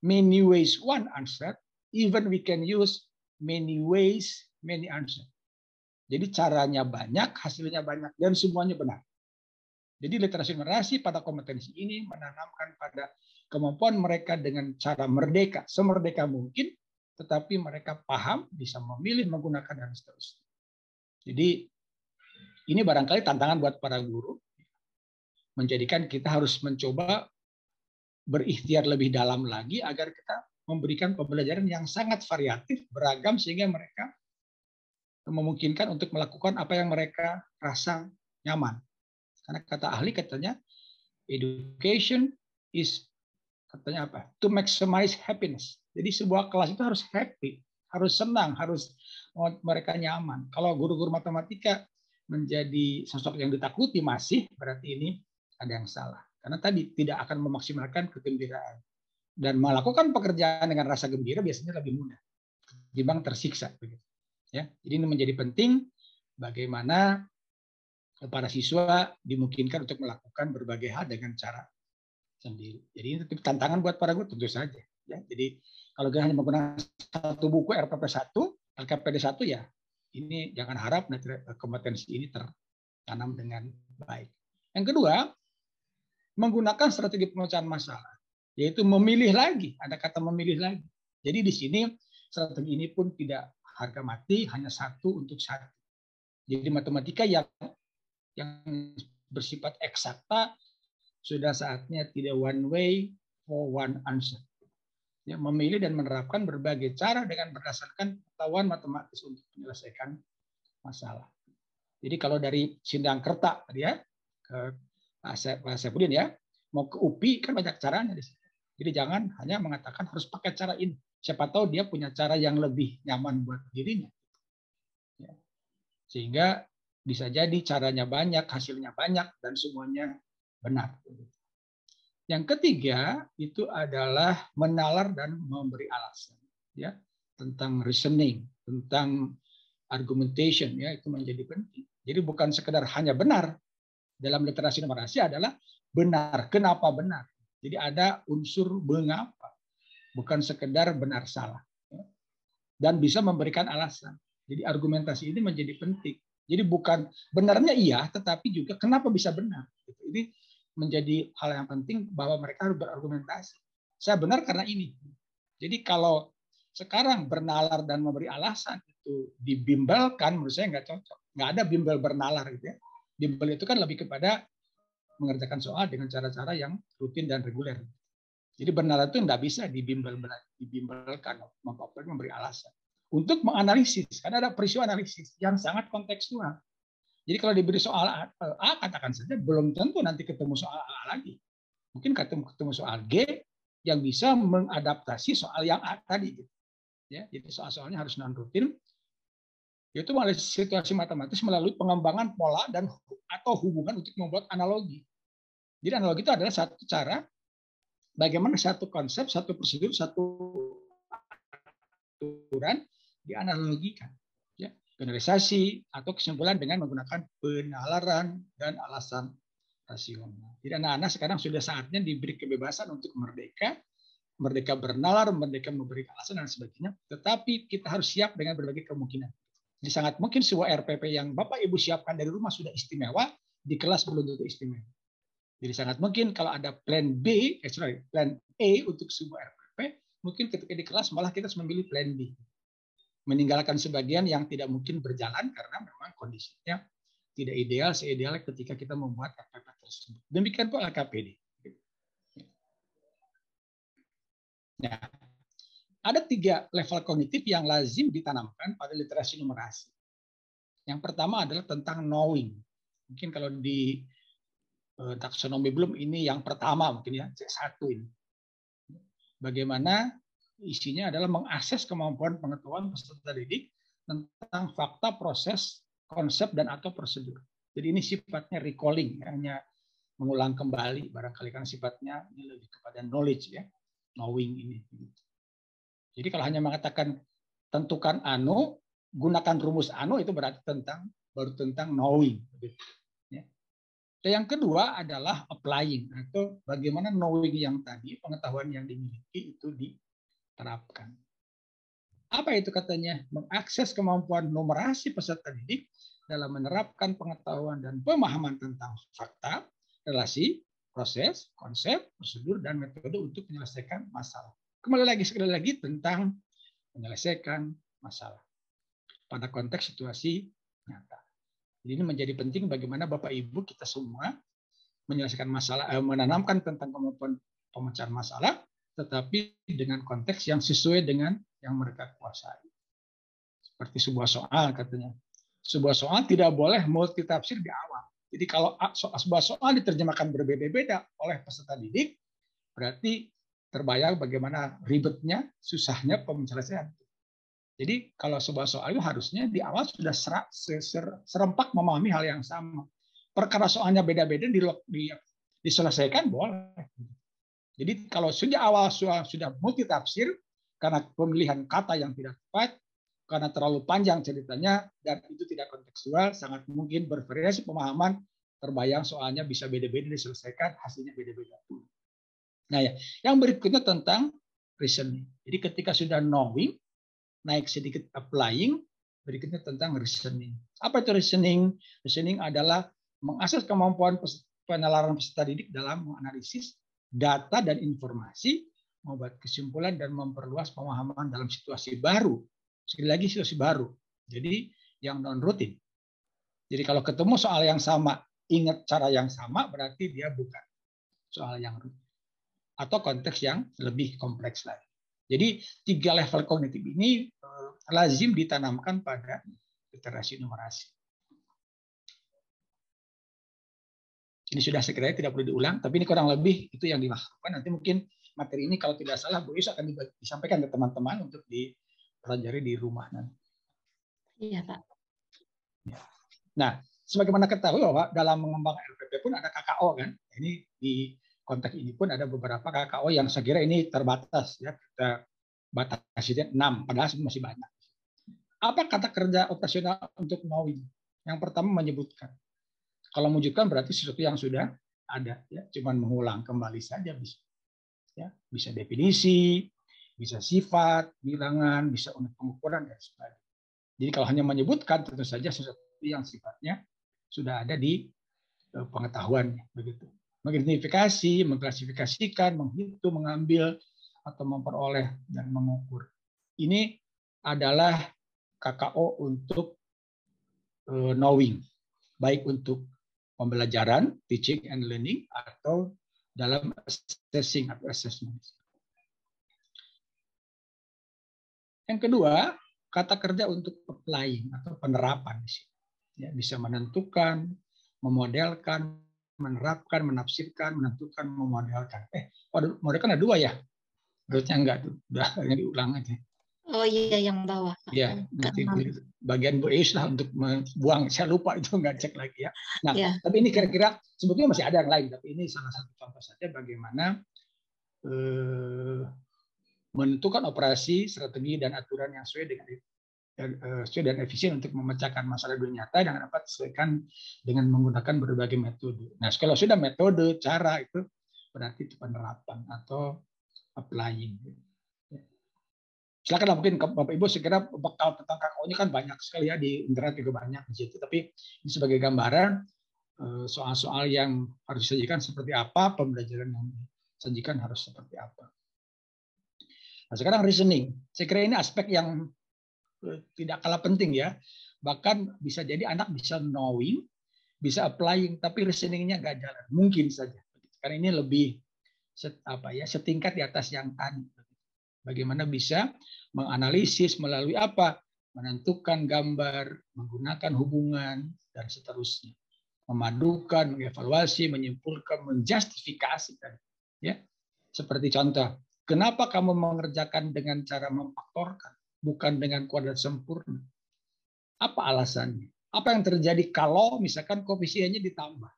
Many ways, one answer. Even we can use many ways, many answer. Jadi caranya banyak, hasilnya banyak, dan semuanya benar. Jadi literasi numerasi pada kompetensi ini menanamkan pada kemampuan mereka dengan cara merdeka, semerdeka mungkin, tetapi mereka paham, bisa memilih, menggunakan, dan seterusnya. Jadi ini barangkali tantangan buat para guru, menjadikan kita harus mencoba berikhtiar lebih dalam lagi agar kita memberikan pembelajaran yang sangat variatif, beragam, sehingga mereka memungkinkan untuk melakukan apa yang mereka rasa nyaman. Karena kata ahli katanya, education is katanya apa? To maximize happiness. Jadi sebuah kelas itu harus happy, harus senang, harus mereka nyaman. Kalau guru-guru matematika menjadi sosok yang ditakuti masih, berarti ini ada yang salah. Karena tadi tidak akan memaksimalkan kegembiraan. Dan melakukan pekerjaan dengan rasa gembira biasanya lebih mudah ketimbang tersiksa. Ya, jadi ini menjadi penting bagaimana para siswa dimungkinkan untuk melakukan berbagai hal dengan cara sendiri. Jadi ini tantangan buat para guru tentu saja. Ya, jadi kalau kita hanya menggunakan satu buku RPP 1, LKPD 1 ya, ini jangan harap nanti kompetensi ini tertanam dengan baik. Yang kedua, menggunakan strategi pemecahan masalah, yaitu memilih lagi. Ada kata memilih lagi. Jadi di sini strategi ini pun tidak harga mati, hanya satu untuk satu. Jadi matematika yang bersifat eksakta sudah saatnya tidak one way for one answer. Ya, memilih dan menerapkan berbagai cara dengan berdasarkan pengetahuan matematis untuk menyelesaikan masalah. Jadi kalau dari Sindangkerta tadi ya ke Pak Saipudin ya, mau ke UPI kan banyak caranya di situ. Jadi jangan hanya mengatakan harus pakai cara ini. Siapa tahu dia punya cara yang lebih nyaman buat dirinya. Ya. Sehingga bisa jadi caranya banyak, hasilnya banyak, dan semuanya benar. Yang ketiga itu adalah menalar dan memberi alasan, ya, tentang reasoning, tentang argumentation, ya, itu menjadi penting. Jadi bukan sekedar hanya benar. Dalam literasi numerasi adalah benar. Kenapa benar? Jadi ada unsur mengapa, bukan sekedar benar salah. Dan bisa memberikan alasan. Jadi argumentasi ini menjadi penting. Jadi bukan benarnya iya, tetapi juga kenapa bisa benar. Ini menjadi hal yang penting bahwa mereka harus berargumentasi. Saya benar karena ini. Jadi kalau Sekarang bernalar dan memberi alasan itu dibimbelkan, menurut saya nggak cocok. Nggak ada bimbel bernalar gitu ya. Bimbel itu kan lebih kepada mengerjakan soal dengan cara-cara yang rutin dan reguler. Jadi bernalar itu nggak bisa dibimbelkan, memberi alasan. Untuk menganalisis, karena ada peristiwa analisis yang sangat kontekstual. Jadi kalau diberi soal A, katakan saja belum tentu nanti ketemu soal A lagi. Mungkin ketemu soal G yang bisa mengadaptasi soal yang A tadi. Ya, jadi soal-soalnya harus non rutin. Yaitu menganalisis situasi matematis melalui pengembangan pola dan atau hubungan untuk membuat analogi. Jadi analogi itu adalah satu cara bagaimana satu konsep, satu prosedur, satu aturan dianalogikan. Ya, generalisasi atau kesimpulan dengan menggunakan penalaran dan alasan rasional. Jadi anak-anak sekarang sudah saatnya diberi kebebasan untuk merdeka bernalar, merdeka memberi alasan dan sebagainya. Tetapi kita harus siap dengan berbagai kemungkinan. Jadi sangat mungkin sebuah RPP yang Bapak Ibu siapkan dari rumah sudah istimewa, di kelas belum tentu istimewa. Jadi sangat mungkin kalau ada plan A untuk sebuah RPP, mungkin ketika di kelas malah kita harus memilih plan B. Meninggalkan sebagian yang tidak mungkin berjalan karena memang kondisinya tidak ideal seideal ketika kita membuat RPP tersebut. Demikian pula LKPD. Nah, ada 3 level kognitif yang lazim ditanamkan pada literasi numerasi. Yang pertama adalah tentang knowing. Mungkin kalau di taksonomi Bloom ini yang pertama mungkin ya, C1 ini. Bagaimana isinya adalah mengakses kemampuan pengetahuan peserta didik tentang fakta, proses, konsep, dan atau prosedur. Jadi ini sifatnya recalling, hanya mengulang kembali, barangkali kan sifatnya ini lebih kepada knowledge ya. Knowing ini. Jadi kalau hanya mengatakan tentukan anu, gunakan rumus anu itu berarti baru tentang knowing. Ya. Yang kedua adalah applying atau bagaimana knowing yang tadi, pengetahuan yang dimiliki itu diterapkan. Apa itu katanya? Mengakses kemampuan numerasi peserta didik dalam menerapkan pengetahuan dan pemahaman tentang fakta, relasi, proses, konsep, prosedur, dan metode untuk menyelesaikan masalah. Sekali lagi tentang menyelesaikan masalah pada konteks situasi nyata. Jadi ini menjadi penting bagaimana Bapak Ibu kita semua menyelesaikan masalah, menanamkan tentang kemampuan pemecahan masalah, tetapi dengan konteks yang sesuai dengan yang mereka kuasai. Seperti sebuah soal katanya. Sebuah soal tidak boleh multitafsir di awal. Jadi kalau sebuah soal diterjemahkan berbeda-beda oleh peserta didik, berarti terbayang bagaimana ribetnya, susahnya penyelesaian. Jadi kalau sebuah soal itu harusnya di awal sudah serempak memahami hal yang sama. Perkara soalnya beda-beda diselesaikan boleh. Jadi kalau sejak awal soal sudah multitafsir, karena pemilihan kata yang tidak tepat, karena terlalu panjang ceritanya dan itu tidak kontekstual, sangat mungkin bervariasi pemahaman, terbayang soalnya bisa beda-beda diselesaikan, hasilnya beda-beda. Nah ya, yang berikutnya tentang reasoning. Jadi ketika sudah knowing, naik sedikit applying, berikutnya tentang reasoning. Apa itu reasoning? Reasoning adalah mengakses kemampuan penalaran peserta didik dalam menganalisis data dan informasi, membuat kesimpulan dan memperluas pemahaman dalam situasi baru. Sekali lagi situasi baru. Jadi yang non rutin. Jadi kalau ketemu soal yang sama, ingat cara yang sama, berarti dia bukan soal yang rutin. Atau konteks yang lebih kompleks lagi. Jadi 3 level kognitif ini lazim ditanamkan pada literasi numerasi. Ini sudah sekiranya tidak perlu diulang, tapi ini kurang lebih itu yang dimaksudkan. Nanti mungkin materi ini kalau tidak salah Bu Yus akan disampaikan ke teman-teman untuk dipelajari di rumah nanti. Iya, Pak. Nah, sebagaimana ketahui bahwa dalam mengembangkan LPP pun ada KKO kan. Ini di konteks ini pun ada beberapa KKO yang saya kira ini terbatas ya. Kita batasi 6, padahal masih banyak. Apa kata kerja operasional untuk knowing? Yang pertama menyebutkan. Kalau mewujudkan berarti sesuatu yang sudah ada ya, cuman mengulang kembali saja bisa. Ya, bisa definisi, bisa sifat, bilangan, bisa unit pengukuran dan sebagainya. Jadi kalau hanya menyebutkan tentu saja sesuatu yang sifatnya sudah ada di pengetahuan begitu. Mengidentifikasi, mengklasifikasikan, menghitung, mengambil atau memperoleh dan mengukur. ini adalah KKO untuk knowing, baik untuk pembelajaran, teaching and learning, atau dalam assessing atau assessment. Yang kedua, kata kerja untuk applying atau penerapan. Ya, bisa menentukan, memodelkan, menerapkan, menafsirkan, menentukan, memodelkan. Modelkan ada 2 ya? Harusnya enggak tuh, udah diulang aja. Oh iya, yang bawah. Ya, nanti bagian Bu Eus lah untuk membuang. Saya lupa itu, nggak cek lagi ya. Nah, tapi ini kira-kira sebetulnya masih ada yang lain, tapi ini salah satu contoh saja bagaimana menentukan operasi, strategi, dan aturan yang sesuai dan efisien untuk memecahkan masalah dunia nyata yang dapat disesuaikan dengan menggunakan berbagai metode. Nah, kalau sudah metode, cara itu berarti itu penerapan atau applying. Silakan mungkin Bapak Ibu segera bekal tentang KKO-nya kan banyak sekali ya, di internet juga banyak di situ. Tapi ini sebagai gambaran soal-soal yang harus disajikan seperti apa, pembelajaran yang disajikan harus seperti apa. Nah, sekarang reasoning. Saya kira ini aspek yang tidak kalah penting ya. Bahkan bisa jadi anak bisa knowing, bisa applying, tapi reasoningnya nggak jalan. Mungkin saja. Karena ini lebih setingkat di atas yang tadi. Bagaimana bisa menganalisis melalui apa? Menentukan gambar, menggunakan hubungan, dan seterusnya. Memadukan, mengevaluasi, menyimpulkan, menjustifikasi. Ya. Seperti contoh, kenapa kamu mengerjakan dengan cara memfaktorkan, bukan dengan kuadrat sempurna? Apa alasannya? Apa yang terjadi kalau misalkan koefisiennya ditambah?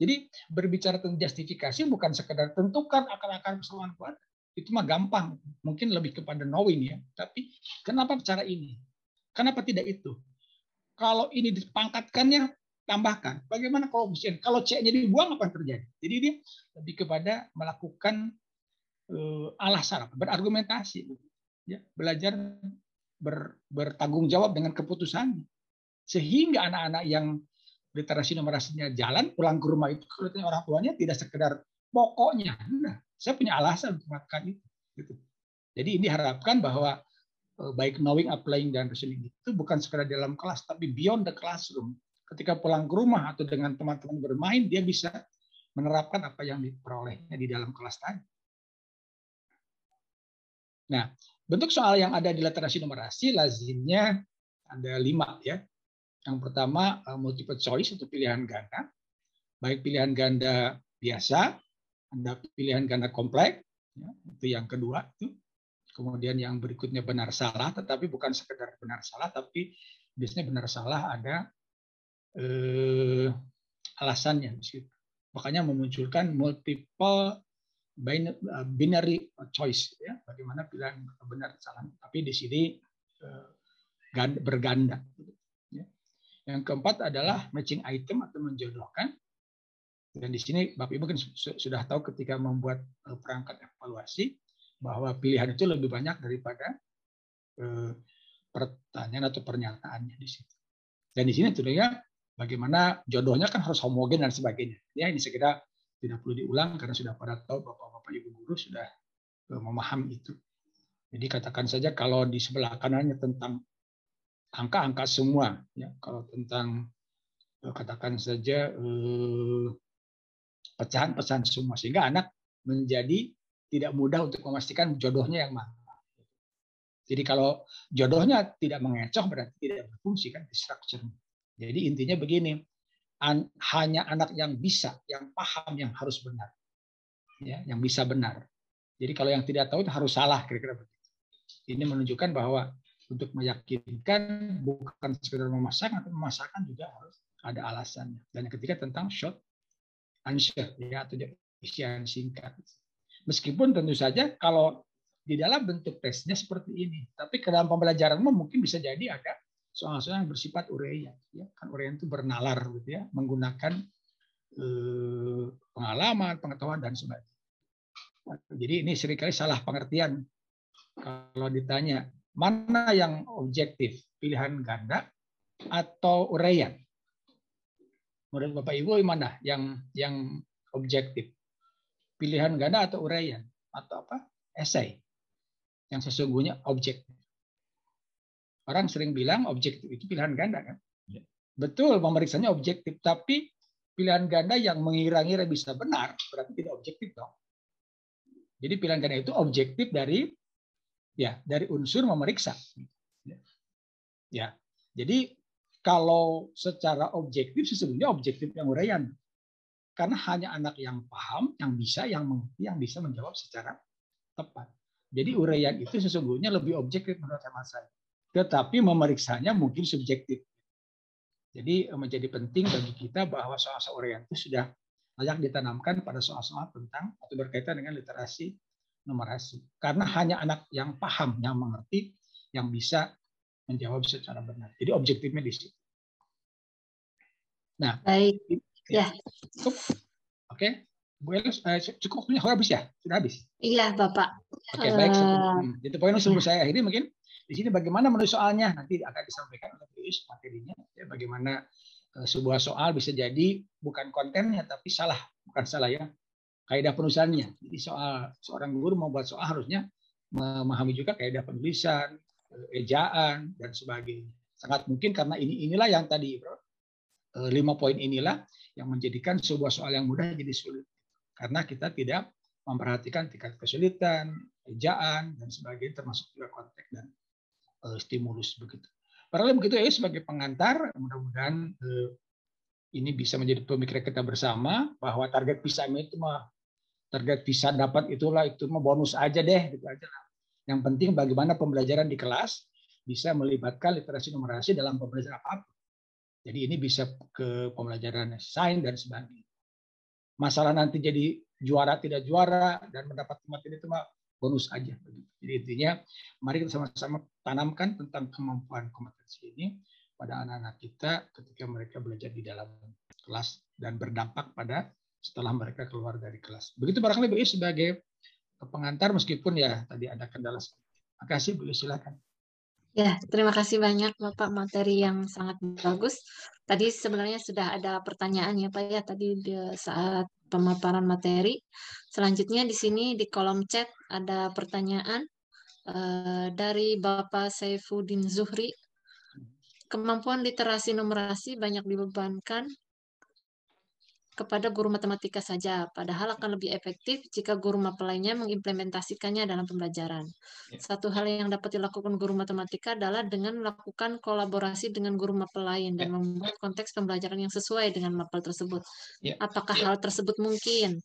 Jadi berbicara tentang justifikasi bukan sekedar tentukan akar-akar persamaan kuadrat. Itu mah gampang, mungkin lebih kepada knowing ya. Tapi kenapa cara ini? Kenapa tidak itu? Kalau ini dipangkatkannya, tambahkan. Bagaimana koefisien? Kalau C-nya dibuang, apa yang terjadi? Jadi dia lebih kepada melakukan alasan, berargumentasi, ya, belajar bertanggung jawab dengan keputusan, sehingga anak-anak yang literasi numerasinya jalan, pulang ke rumah itu kalau orang tuanya tidak sekedar pokoknya, nah, saya punya alasan untuk melakukan itu. Gitu. Jadi ini diharapkan bahwa baik knowing, applying, dan reasoning itu bukan sekedar dalam kelas, tapi beyond the classroom. Ketika pulang ke rumah atau dengan teman-teman bermain, dia bisa menerapkan apa yang diperolehnya di dalam kelas tadi. Nah, bentuk soal yang ada di literasi numerasi lazimnya ada 5 ya. Yang pertama multiple choice untuk pilihan ganda, baik pilihan ganda biasa, ada pilihan ganda kompleks, ya, itu yang kedua itu. Kemudian yang berikutnya benar salah, tetapi bukan sekedar benar salah, tapi biasanya benar salah ada alasannya. Makanya memunculkan multiple binary choice, ya, bagaimana pilihan benar salah. Tapi di sini berganda. Ya. Yang keempat adalah matching item atau menjodohkan. Dan di sini Bapak Ibu kan sudah tahu ketika membuat perangkat evaluasi bahwa pilihan itu lebih banyak daripada pertanyaan atau pernyataannya di situ. Dan di sini tentunya bagaimana jodohnya kan harus homogen dan sebagainya. Ya, ini saya kira tidak perlu diulang karena sudah pada tahu Bapak-bapak Ibu guru sudah memahami itu. Jadi katakan saja kalau di sebelah kanannya tentang angka-angka semua, ya, kalau tentang katakan saja pecahan-pecahan semua, sehingga anak menjadi tidak mudah untuk memastikan jodohnya yang mana. Jadi kalau jodohnya tidak mengecoh berarti tidak berfungsi kan di structure. Jadi intinya begini, hanya anak yang bisa, yang paham yang harus benar, ya, yang bisa benar. Jadi kalau yang tidak tahu itu harus salah, kira-kira begitu. Ini menunjukkan bahwa untuk meyakinkan bukan sekedar memasang, atau memasangkan juga harus ada alasannya. Dan yang ketiga tentang short answer, ya, atau isian singkat. Meskipun tentu saja kalau di dalam bentuk tesnya seperti ini, tapi ke dalam pembelajaran mungkin bisa jadi ada soal-soal yang bersifat uraian, ya, kan uraian itu bernalar, gitu ya, menggunakan pengalaman, pengetahuan dan sebagainya. Jadi ini seringkali salah pengertian kalau ditanya mana yang objektif, pilihan ganda atau uraian. Menurut Bapak Ibu mana yang objektif? Pilihan ganda atau uraian atau apa? Esai. Yang sesungguhnya objektif. Orang sering bilang objektif itu pilihan ganda kan? Ya. Betul, pemeriksanya objektif, tapi pilihan ganda yang mengira-ngira bisa benar berarti tidak objektif dong. Jadi pilihan ganda itu objektif dari unsur memeriksa. Ya. Jadi kalau secara objektif sesungguhnya objektif yang uraian. Karena hanya anak yang paham, yang bisa, yang mengerti, yang bisa menjawab secara tepat. Jadi uraian itu sesungguhnya lebih objektif menurut hemat saya. Tetapi memeriksanya mungkin subjektif. Jadi menjadi penting bagi kita bahwa soal-soal uraian itu sudah layak ditanamkan pada soal-soal tentang atau berkaitan dengan literasi numerasi. Karena hanya anak yang paham, yang mengerti, yang bisa menjawab secara benar. Jadi objektifnya di situ. Nah, Baik. Ya. Cukup. Oke. Bu Elus, cukup waktunya habis ya? Sudah habis? Iya, Bapak. Oke, baik. Itu poin sebelum saya akhiri mungkin di sini bagaimana menulis soalnya nanti akan disampaikan oleh Bu Elus materinya. Ya, bagaimana sebuah soal bisa jadi bukan kontennya tapi bukan salah ya. Kaidah penulisannya. Jadi seorang guru membuat soal harusnya memahami juga kaidah penulisan, ejaan dan sebagainya. Sangat mungkin karena inilah yang tadi, Bro. 5 poin inilah yang menjadikan sebuah soal yang mudah jadi sulit. Karena kita tidak memperhatikan tingkat kesulitan, ejaan, dan sebagainya, termasuk juga konteks dan stimulus begitu. Paralel begitu ya sebagai pengantar, mudah-mudahan ini bisa menjadi pemikiran kita bersama bahwa target PISA itu target PISA dapat itu mah bonus aja deh, gitu aja. Yang penting bagaimana pembelajaran di kelas bisa melibatkan literasi numerasi dalam pembelajaran apapun. Jadi ini bisa ke pembelajaran sains dan sebagainya. Masalah nanti jadi juara tidak juara dan mendapat materi itu mah bonus aja. Jadi intinya mari kita sama-sama tanamkan tentang kemampuan kompetensi ini pada anak-anak kita ketika mereka belajar di dalam kelas dan berdampak pada setelah mereka keluar dari kelas. Begitu barangkali Bu Is sebagai pengantar meskipun ya tadi ada kendala. Terima kasih Bu Is, silakan. Ya, terima kasih banyak Bapak, materi yang sangat bagus. Tadi sebenarnya sudah ada pertanyaan ya Pak ya tadi saat pemaparan materi. Selanjutnya di sini di kolom chat ada pertanyaan dari Bapak Saifuddin Zuhri. Kemampuan literasi numerasi banyak dibebankan kepada guru matematika saja, padahal akan lebih efektif jika guru mapel lainnya mengimplementasikannya dalam pembelajaran. Satu hal yang dapat dilakukan guru matematika adalah dengan melakukan kolaborasi dengan guru mapel lain dan membuat konteks pembelajaran yang sesuai dengan mapel tersebut. Apakah hal tersebut mungkin?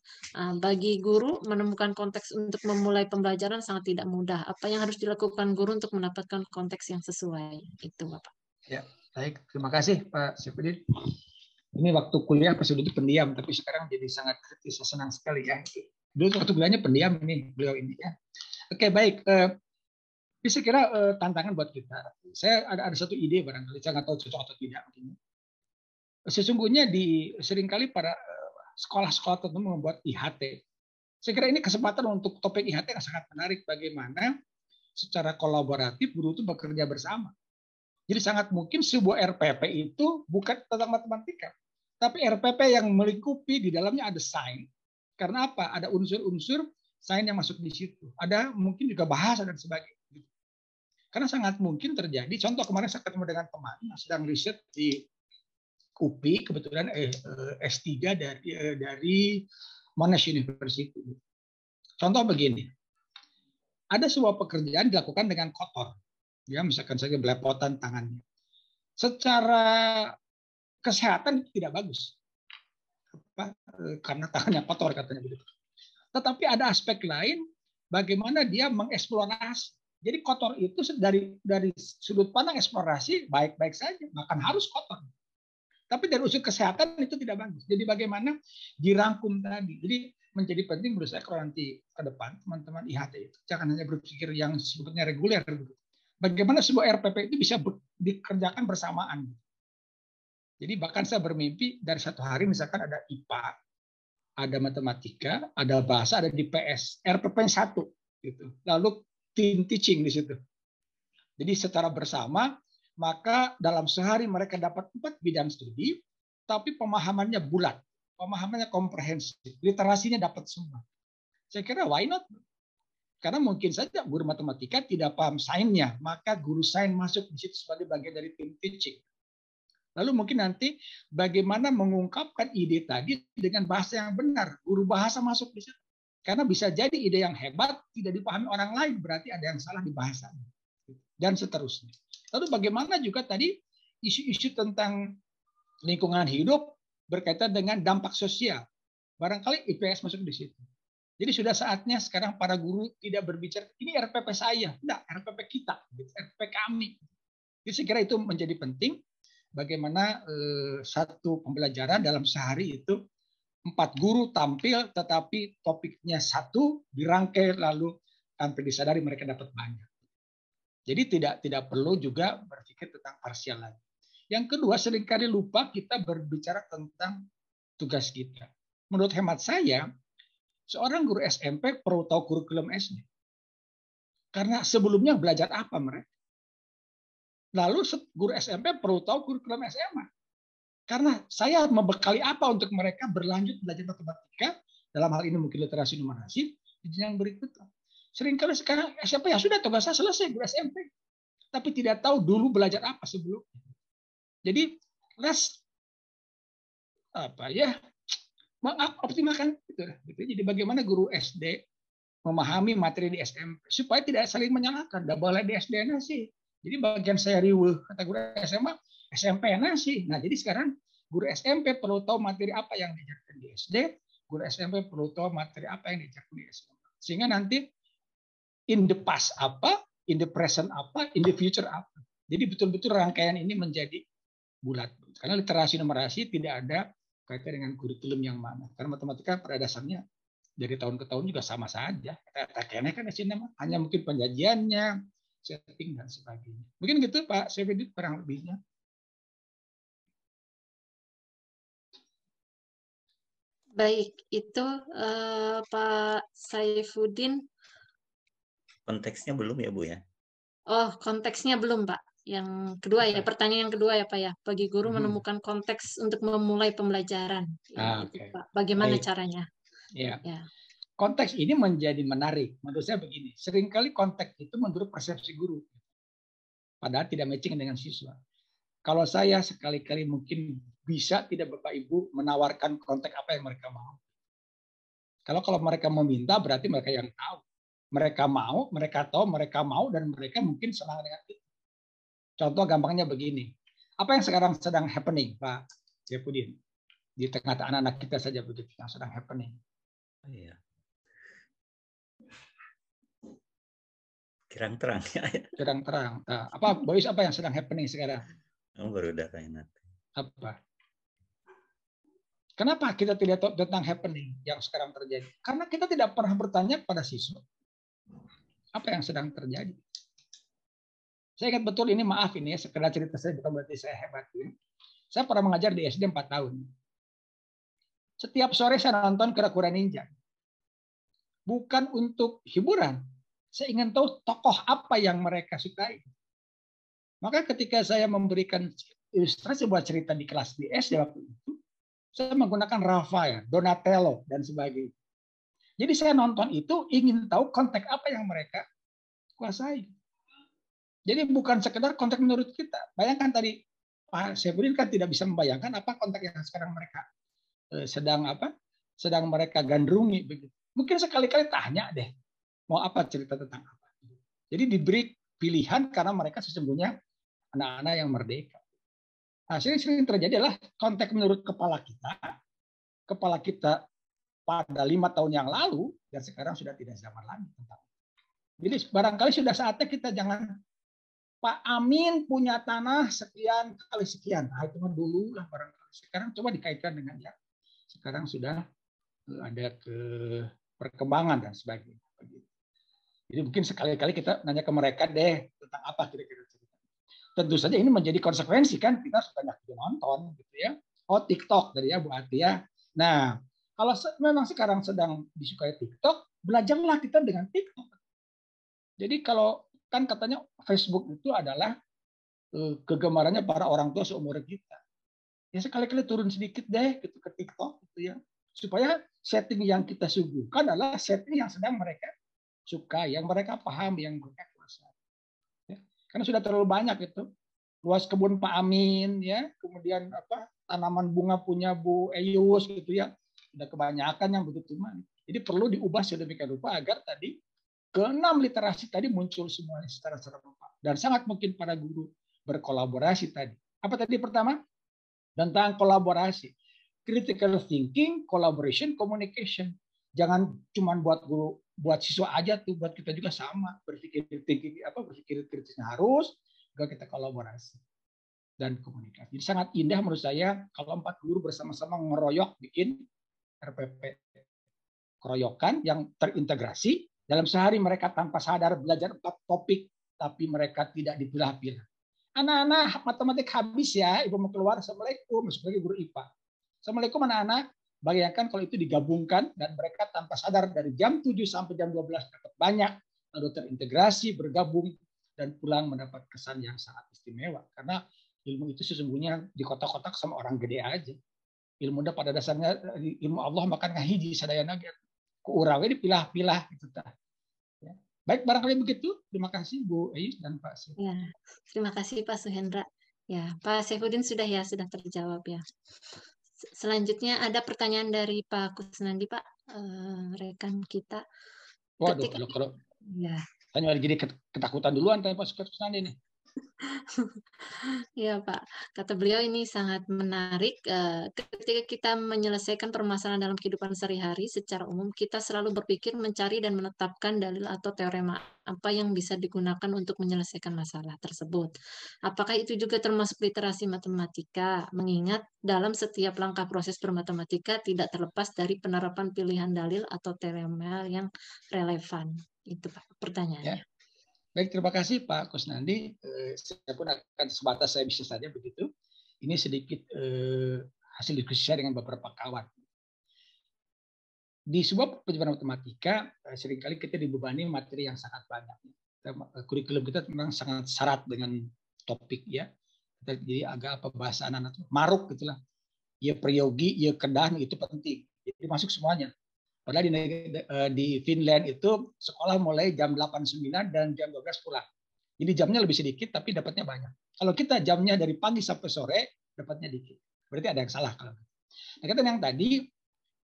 Bagi guru, menemukan konteks untuk memulai pembelajaran sangat tidak mudah. Apa yang harus dilakukan guru untuk mendapatkan konteks yang sesuai? Itu, Bapak. Ya, baik. Terima kasih, Pak Saifuddin. Ini waktu kuliah pas dulu itu pendiam, tapi sekarang jadi sangat kritis. Saya senang sekali ya. Dulu waktu kuliahnya pendiam ini, beliau ini ya. Oke, baik. Saya kira tantangan buat kita. Saya ada satu ide barangkali, saya nggak tahu cocok atau tidak. Sesungguhnya seringkali para sekolah-sekolah tertentu membuat IHT. Saya kira ini kesempatan untuk topik IHT yang sangat menarik. Bagaimana secara kolaboratif guru itu bekerja bersama. Jadi sangat mungkin sebuah RPP itu bukan tentang matematika, tapi RPP yang melingkupi di dalamnya ada sains. Karena apa? Ada unsur-unsur sains yang masuk di situ. Ada mungkin juga bahasa dan sebagainya. Karena sangat mungkin terjadi. Contoh kemarin saya ketemu dengan teman yang sedang riset di UPI, kebetulan S3 dari Monash University. Contoh begini, ada sebuah pekerjaan dilakukan dengan kotor. Ya, misalkan saja belepotan tangannya. Secara kesehatan itu tidak bagus. Karena tangannya kotor katanya begitu. Tetapi ada aspek lain bagaimana dia mengeksplorasi. Jadi kotor itu dari sudut pandang eksplorasi baik-baik saja, bahkan harus kotor. Tapi dari unsur kesehatan itu tidak bagus. Jadi bagaimana dirangkum tadi. Jadi menjadi penting menurut saya kalau nanti ke depan teman-teman IHT itu jangan hanya berpikir yang sebetulnya reguler begitu. Bagaimana sebuah RPP itu bisa dikerjakan bersamaan. Jadi bahkan saya bermimpi dari satu hari misalkan ada IPA, ada matematika, ada bahasa, ada di PS, RPP 1 gitu. Lalu team teaching di situ. Jadi secara bersama maka dalam sehari mereka dapat 4 bidang studi, tapi pemahamannya bulat, pemahamannya komprehensif, literasinya dapat semua. Saya kira why not? Karena mungkin saja guru matematika tidak paham sainnya, maka guru sains masuk di situ sebagai bagian dari tim teaching. Lalu mungkin nanti bagaimana mengungkapkan ide tadi dengan bahasa yang benar, guru bahasa masuk di situ. Karena bisa jadi ide yang hebat tidak dipahami orang lain, berarti ada yang salah di bahasanya. Dan seterusnya. Lalu bagaimana juga tadi isu-isu tentang lingkungan hidup berkaitan dengan dampak sosial. Barangkali IPS masuk di situ. Jadi sudah saatnya sekarang para guru tidak berbicara, ini RPP saya, enggak, RPP kita, RPP kami. Jadi saya kira itu menjadi penting, bagaimana satu pembelajaran dalam sehari itu 4 guru tampil, tetapi topiknya satu, dirangkai, lalu tanpa disadari mereka dapat banyak. Jadi tidak perlu juga berpikir tentang parsial lagi. Yang kedua, seringkali lupa kita berbicara tentang tugas kita. Menurut hemat saya, seorang guru SMP perlu tahu kurikulum SD. Karena sebelumnya belajar apa mereka. Lalu guru SMP perlu tahu kurikulum SMA. Karena saya membekali apa untuk mereka berlanjut belajar matematika, dalam hal ini mungkin literasi numerasi, di jenjang berikutnya. Seringkali sekarang SMP ya sudah tugas saya selesai guru SMP. Tapi tidak tahu dulu belajar apa sebelumnya. Jadi mengoptimalkan gitu. Jadi bagaimana guru SD memahami materi di SMP supaya tidak saling menyalahkan. Tidak boleh di SD nasi. Jadi bagian saya riweuh kata guru SMA, SMP nasi. Nah jadi sekarang guru SMP perlu tahu materi apa yang diajarkan di SD, guru SMP perlu tahu materi apa yang diajarkan di SMP. Sehingga nanti in the past apa, in the present apa, in the future apa. Jadi betul-betul rangkaian ini menjadi bulat. Karena literasi numerasi tidak ada kaitan dengan kurikulum yang mana. Karena matematika pada dasarnya dari tahun ke tahun juga sama saja. Kayaknya kan di sini hanya mungkin penyajiannya, setting dan sebagainya. Mungkin gitu Pak Syafruddin kurang lebihnya. Baik, itu Pak Saifuddin. Konteksnya belum ya Bu ya? Oh, konteksnya belum Pak. Yang kedua ya, pertanyaan yang kedua ya Pak ya. Bagi guru menemukan konteks untuk memulai pembelajaran. Ya, itu, Pak. Bagaimana caranya? Ya. Konteks ini menjadi menarik. Menurut saya begini, seringkali konteks itu menurut persepsi guru. Padahal tidak matching dengan siswa. Kalau saya sekali-kali mungkin bisa tidak Bapak Ibu menawarkan konteks apa yang mereka mau. Kalau mereka meminta berarti mereka yang tahu. Mereka mau, mereka tahu, mereka mau, dan mereka mungkin senang dengan itu. Contoh gampangnya begini. Apa yang sekarang sedang happening, Pak Syafruddin? Di tengah anak-anak kita saja begitu yang sedang happening. Iya. Terang-terang ya. Terang-terang. Nah, apa Boys, apa yang sedang happening sekarang? Baru udah kayak nanti. Apa? Kenapa kita tidak tahu tentang happening yang sekarang terjadi? Karena kita tidak pernah bertanya pada siswa apa yang sedang terjadi. Saya ingat betul ini, maaf ini ya, sekedar cerita saya bukan berarti saya hebat. Ya. Saya pernah mengajar di SD 4 tahun. Setiap sore saya nonton Kura-Kura Ninja. Bukan untuk hiburan. Saya ingin tahu tokoh apa yang mereka sukai. Maka ketika saya memberikan ilustrasi buat cerita di kelas di SD waktu itu, saya menggunakan Rafael, Donatello, dan sebagainya. Jadi saya nonton itu ingin tahu konteks apa yang mereka kuasai. Jadi bukan sekedar konteks menurut kita. Bayangkan tadi Pak Syafruddin kan tidak bisa membayangkan apa konteks yang sekarang mereka sedang mereka gandrungi begitu. Mungkin sekali-kali tanya deh, mau apa cerita tentang apa. Jadi diberi pilihan karena mereka sesungguhnya anak-anak yang merdeka. Nah, sering terjadi adalah konteks menurut kepala kita pada 5 tahun yang lalu dan sekarang sudah tidak zaman lagi tentang. Jadi barangkali sudah saatnya kita jangan Pak Amin punya tanah sekian kali sekian. Nah, itu mah dulu lah barangkali. Sekarang coba dikaitkan dengan ya. Sekarang sudah ada perkembangan dan sebagainya. Jadi mungkin sekali-kali kita nanya ke mereka deh tentang apa kira-kira cerita. Tentu saja ini menjadi konsekuensi kan kita banyak nonton gitu ya. Oh TikTok dari ya Bu Atia. Nah kalau memang sekarang sedang disukai TikTok, belajarlah kita dengan TikTok. Jadi kalau kan katanya Facebook itu adalah kegemarannya para orang tua seumur kita. Ya sekali-kali turun sedikit deh gitu ke TikTok gitu ya. Supaya setting yang kita suguhkan adalah setting yang sedang mereka suka, yang mereka paham, yang mereka kuasai. Ya. Karena sudah terlalu banyak itu. Luas kebun Pak Amin, ya, kemudian tanaman bunga punya Bu Eyus gitu ya, sudah kebanyakan yang begitu manis. Jadi perlu diubah sedemikian rupa agar tadi keenam literasi tadi muncul semuanya secara serentak, dan sangat mungkin para guru berkolaborasi tadi. Apa tadi pertama? Tentang kolaborasi, critical thinking, collaboration, communication. Jangan cuma buat guru, buat siswa aja tuh, buat kita juga sama, berpikir kritisnya harus, juga kita kolaborasi dan komunikasi. Jadi sangat indah menurut saya kalau 4 guru bersama-sama ngeroyok bikin RPP keroyokan yang terintegrasi. Dalam sehari mereka tanpa sadar belajar 4 topik, tapi mereka tidak dipilah-pilah. Anak-anak matematik habis ya, ibu mau keluar, assalamualaikum, sebagai guru IPA. Assalamualaikum anak-anak. Bayangkan kalau itu digabungkan dan mereka tanpa sadar dari jam 7 sampai jam 12 dapat banyak, lalu terintegrasi, bergabung, dan pulang mendapat kesan yang sangat istimewa. Karena ilmu itu sesungguhnya di kotak-kotak sama orang gede aja. Ilmu pada dasarnya ilmu Allah makan ngahiji sadayana gitu. Ku urawe dipilah-pilah gitu tah. Ya. Baik, barangkali begitu. Terima kasih Bu Eyus dan Pak Syed. Ya, terima kasih Pak Suhendra. Ya, Pak Saifuddin sudah terjawab ya. Selanjutnya ada pertanyaan dari Pak Kusnandi, Pak, rekan kita. Waduh, kalau ya. Tanya jadi ketakutan duluan tanya Pak Kusnandi nih. Ya Pak, kata beliau ini sangat menarik. Ketika kita menyelesaikan permasalahan dalam kehidupan sehari-hari, secara umum kita selalu berpikir mencari dan menetapkan dalil atau teorema apa yang bisa digunakan untuk menyelesaikan masalah tersebut. Apakah itu juga termasuk literasi matematika? Mengingat dalam setiap langkah proses bermatematika tidak terlepas dari penerapan pilihan dalil atau teorema yang relevan. Itu Pak pertanyaannya. Ya. Baik, terima kasih Pak Kusnandi. Saya pun akan sebatas saya bisa saja begitu. Ini sedikit hasil diskusi saya dengan beberapa kawan. Di sebuah pelajaran matematika, seringkali kita dibebani materi yang sangat banyak. Kurikulum kita memang sangat syarat dengan topik ya. Jadi agak bahasa anak-anak maruk gitulah. Ya priyogi, ya kedah itu penting. Jadi masuk semuanya. Padahal di Finland itu sekolah mulai jam 8.09 dan jam 12 pulang. Jadi jamnya lebih sedikit tapi dapatnya banyak. Kalau kita jamnya dari pagi sampai sore, dapatnya dikit. Berarti ada yang salah kalau. Nah, kata yang tadi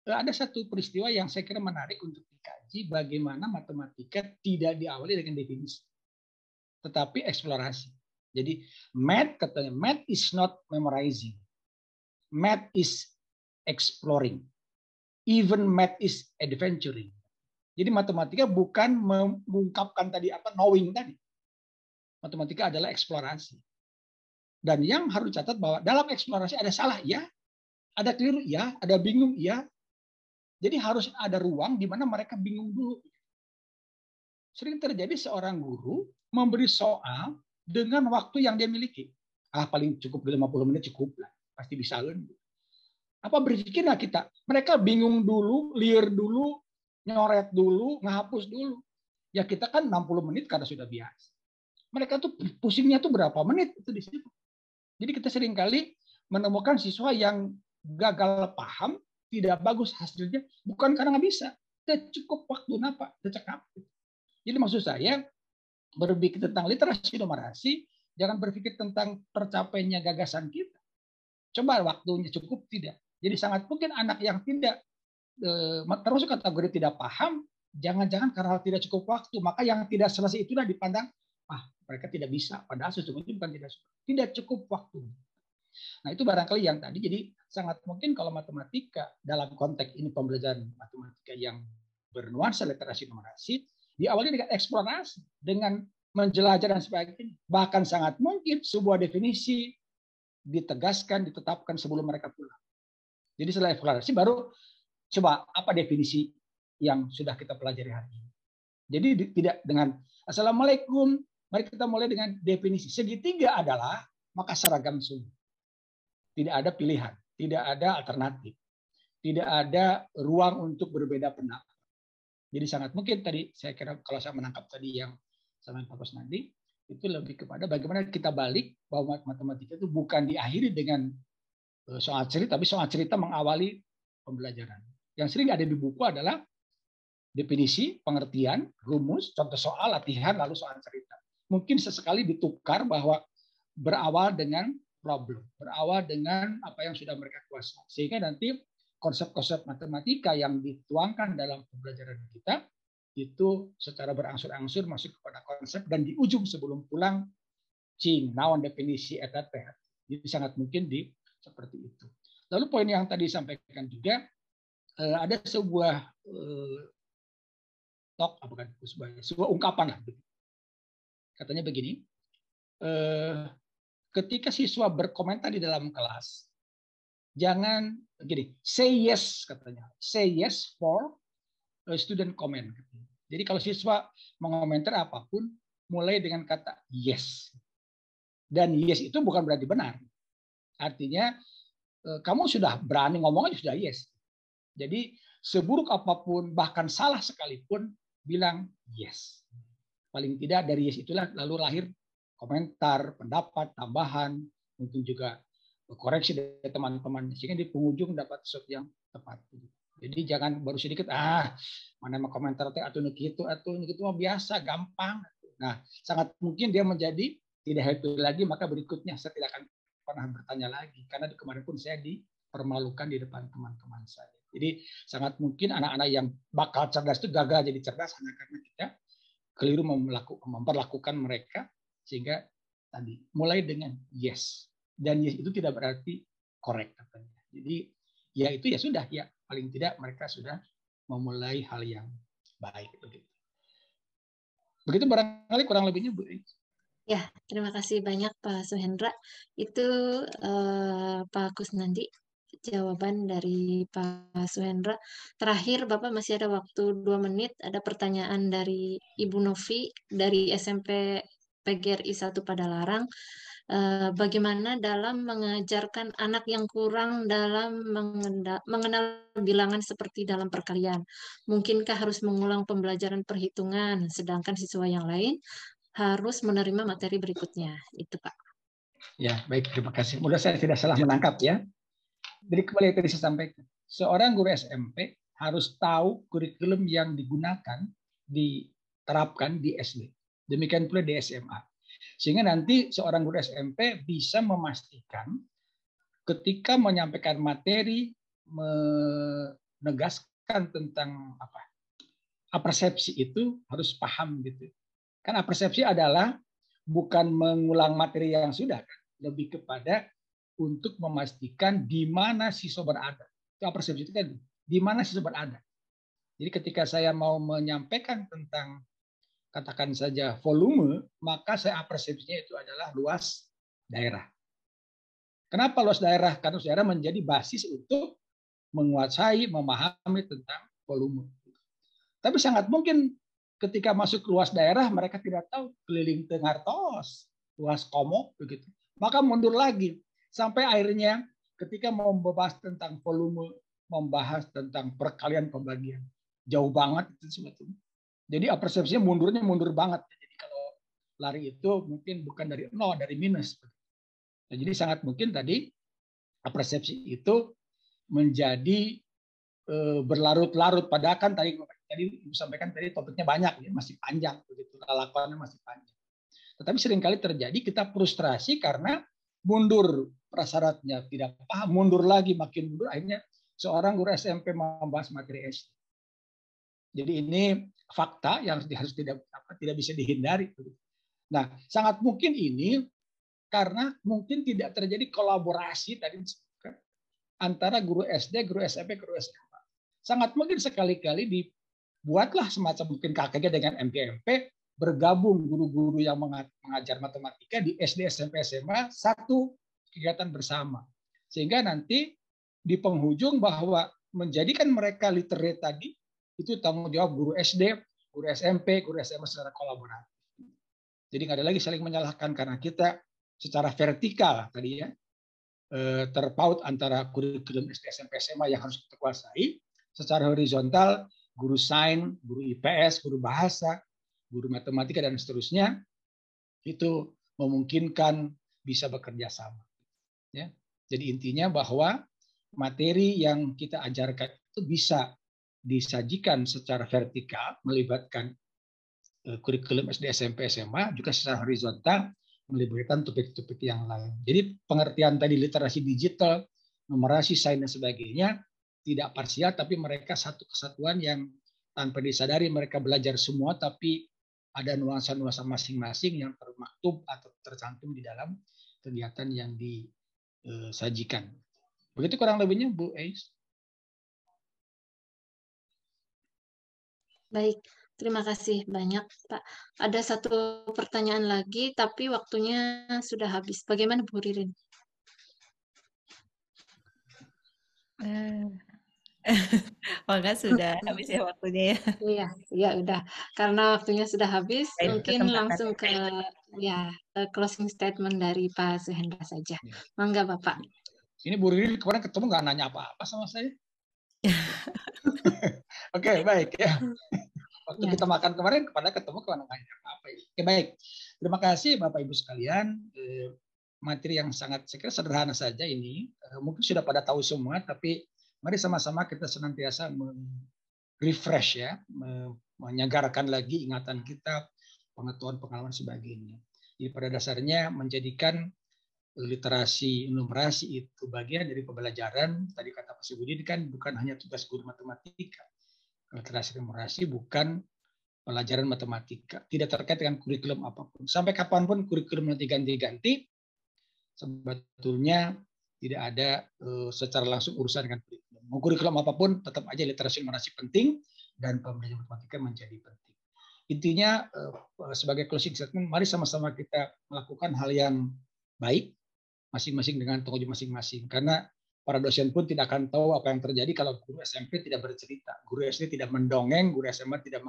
ada satu peristiwa yang saya kira menarik untuk dikaji, bagaimana matematika tidak diawali dengan definisi, tetapi eksplorasi. Jadi katanya math is not memorizing. Math is exploring. Even math is adventuring. Jadi matematika bukan mengungkapkan tadi knowing tadi. Matematika adalah eksplorasi. Dan yang harus dicatat bahwa dalam eksplorasi ada salah ya, ada keliru ya, ada bingung ya. Jadi harus ada ruang di mana mereka bingung dulu. Sering terjadi seorang guru memberi soal dengan waktu yang dia miliki. Paling cukup 50 menit cukup lah, pasti bisa kan. Apa berpikirlah kita, mereka bingung dulu, liar dulu, nyoret dulu, ngehapus dulu. Ya kita kan 60 menit karena sudah biasa. Mereka tuh pusingnya tuh berapa menit itu di situ. Jadi kita seringkali menemukan siswa yang gagal paham, tidak bagus hasilnya, bukan karena nggak bisa. Tidak cukup waktu napa, cekap. Jadi maksud saya, berpikir tentang literasi numerasi, jangan berpikir tentang tercapainya gagasan kita. Coba waktunya cukup tidak. Jadi sangat mungkin anak yang tidak termasuk kategori tidak paham, jangan-jangan karena tidak cukup waktu, maka yang tidak selesai itulah dipandang, mereka tidak bisa. Padahal sesungguhnya bukan tidak cukup waktu. Nah itu barangkali yang tadi. Jadi sangat mungkin kalau matematika dalam konteks ini pembelajaran matematika yang bernuansa literasi numerasi, diawali dengan eksplorasi, dengan menjelajah dan sebagainya. Bahkan sangat mungkin sebuah definisi ditegaskan, ditetapkan sebelum mereka pulang. Jadi setelah eksplorasi baru coba apa definisi yang sudah kita pelajari hari ini. Jadi tidak dengan Assalamualaikum, mari kita mulai dengan definisi. Segitiga adalah maka seragam sungguh. Tidak ada pilihan, tidak ada alternatif, tidak ada ruang untuk berbeda pendapat. Jadi sangat mungkin tadi saya kira kalau saya menangkap tadi yang sama Pak Kusnandi, itu lebih kepada bagaimana kita balik bahwa matematika itu bukan diakhiri dengan soal cerita, tapi soal cerita mengawali pembelajaran. Yang sering ada di buku adalah definisi, pengertian, rumus, contoh soal, latihan, lalu soal cerita. Mungkin sesekali ditukar bahwa berawal dengan problem, berawal dengan apa yang sudah mereka kuasai. Sehingga nanti konsep-konsep matematika yang dituangkan dalam pembelajaran kita itu secara berangsur-angsur masuk kepada konsep, dan di ujung sebelum pulang cing, naon definisi eta teh. Jadi sangat mungkin seperti itu. Lalu poin yang tadi disampaikan juga, ada sebuah sebuah ungkapan lah. Katanya begini, ketika siswa berkomentar di dalam kelas, jangan gini, say yes katanya, say yes for student comment. Jadi kalau siswa mengomentar apapun, mulai dengan kata yes. Dan yes itu bukan berarti benar. Artinya kamu sudah berani ngomong aja sudah yes. Jadi seburuk apapun, bahkan salah sekalipun, bilang yes. Paling tidak dari yes itulah lalu lahir komentar, pendapat, tambahan, mungkin juga koreksi dari teman-teman, sehingga di penghujung dapat sesuatu yang tepat. Jadi jangan baru sedikit, mana mau komentar atau gitu mah biasa, gampang. Nah, sangat mungkin dia menjadi tidak happy lagi, maka berikutnya saya tidak akan pernah bertanya lagi, karena kemarin pun saya dipermalukan di depan teman-teman saya. Jadi sangat mungkin anak-anak yang bakal cerdas itu gagal jadi cerdas hanya karena kita keliru memperlakukan mereka, sehingga tadi mulai dengan yes, dan yes itu tidak berarti correct katanya. Jadi ya itu ya sudah, ya paling tidak mereka sudah memulai hal yang baik begitu. Begitu barangkali kurang lebihnya Bu. Ya, terima kasih banyak Pak Suhendra. Itu Pak Kusnandi, jawaban dari Pak Suhendra. Terakhir, Bapak masih ada waktu 2 menit. Ada pertanyaan dari Ibu Novi dari SMP PGRI 1 Padalarang. Bagaimana dalam mengajarkan anak yang kurang dalam mengenal bilangan seperti dalam perkalian? Mungkinkah harus mengulang pembelajaran perhitungan, sedangkan siswa yang lain harus menerima materi berikutnya? Itu Pak. Ya, baik, terima kasih. Mudah saya tidak salah menangkap ya. Jadi kembali tadi saya sampaikan, seorang guru SMP harus tahu kurikulum yang digunakan, diterapkan di SD. Demikian pula di SMA. Sehingga nanti seorang guru SMP bisa memastikan ketika menyampaikan materi, menegaskan tentang persepsi itu harus paham gitu. Karena persepsi adalah bukan mengulang materi yang sudah, lebih kepada untuk memastikan di mana siswa berada. Itu persepsi itu kan, di mana siswa berada. Jadi ketika saya mau menyampaikan tentang katakan saja volume, maka saya persepsinya itu adalah luas daerah. Kenapa luas daerah? Karena luas daerah menjadi basis untuk menguasai, memahami tentang volume. Tapi sangat mungkin ketika masuk luas daerah, mereka tidak tahu keliling Tengartos, luas Komok, begitu. Maka mundur lagi. Sampai akhirnya ketika mau membahas tentang volume, membahas tentang perkalian pembagian. Jauh banget itu sebetulnya. Jadi persepsinya mundur banget. Jadi kalau lari itu mungkin bukan dari nol, dari minus. Nah, jadi sangat mungkin tadi persepsi itu menjadi berlarut-larut, padahal kan tadi disampaikan tadi topiknya banyak ya, masih panjang begitu, lakuannya masih panjang. Tetapi seringkali terjadi kita frustrasi karena mundur prasyaratnya, tidak paham, mundur lagi, makin mundur, akhirnya seorang guru SMP membahas materi SD. Jadi ini fakta yang harus tidak bisa dihindari. Nah, sangat mungkin ini karena mungkin tidak terjadi kolaborasi tadi antara guru SD, guru SMP, guru SMA. Sangat mungkin sekali-kali dibuatlah semacam mungkin KKG dengan MGMP, bergabung guru-guru yang mengajar matematika di SD, SMP, SMA, satu kegiatan bersama. Sehingga nanti di penghujung bahwa menjadikan mereka literate tadi, itu tanggung jawab guru SD, guru SMP, guru SMA secara kolaboratif. Jadi nggak ada lagi saling menyalahkan karena kita secara vertikal tadi ya, terpaut antara kurikulum SD, SMP, SMA yang harus kita kuasai. Secara horizontal, guru sains, guru IPS, guru bahasa, guru matematika, dan seterusnya, itu memungkinkan bisa bekerja sama. Ya. Jadi intinya bahwa materi yang kita ajarkan itu bisa disajikan secara vertikal melibatkan kurikulum SD, SMP, SMA, juga secara horizontal melibatkan topik-topik yang lain. Jadi pengertian tadi literasi digital, numerasi, sains dan sebagainya tidak parsial, tapi mereka satu kesatuan yang tanpa disadari mereka belajar semua, tapi ada nuansa-nuansa masing-masing yang termaktub atau tercantum di dalam kegiatan yang disajikan. Begitu kurang lebihnya, Bu Eis. Baik, terima kasih banyak, Pak. Ada satu pertanyaan lagi, tapi waktunya sudah habis. Bagaimana, Bu Ririn? Maka sudah habis ya waktunya ya. Iya, ya udah. Karena waktunya sudah habis, Baik, mungkin kesempatan. langsung ke closing statement dari Pak Suhendra saja. Mangga, Bapak. Ini Bu Ririn kemarin ketemu nggak nanya apa-apa sama saya. Oke, baik ya. Waktu kita makan kemarin, kepada ketemu kemana nanya apa-apa. Oke, baik. Terima kasih Bapak Ibu sekalian. Materi yang sangat saya kira sederhana saja ini. Mungkin sudah pada tahu semua, tapi mari sama-sama kita senantiasa refresh ya, menyegarkan lagi ingatan kita, pengetahuan, pengalaman sebagainya. Jadi pada dasarnya menjadikan literasi numerasi itu bagian dari pembelajaran. Tadi kata Pak Subudi kan bukan hanya tugas guru matematika. Literasi numerasi bukan pelajaran matematika, tidak terkait dengan kurikulum apapun. Sampai kapanpun kurikulum nanti ganti-ganti, sebetulnya tidak ada secara langsung urusan dengan kurikulum. Mau kurikulum apapun, tetap aja literasi numerasi penting dan pembelajaran matematika menjadi penting. Intinya sebagai closing statement, mari sama-sama kita melakukan hal yang baik, masing-masing dengan tanggung jawab masing-masing. Karena para dosen pun tidak akan tahu apa yang terjadi kalau guru SMP tidak bercerita, guru SD tidak mendongeng, guru SMA tidak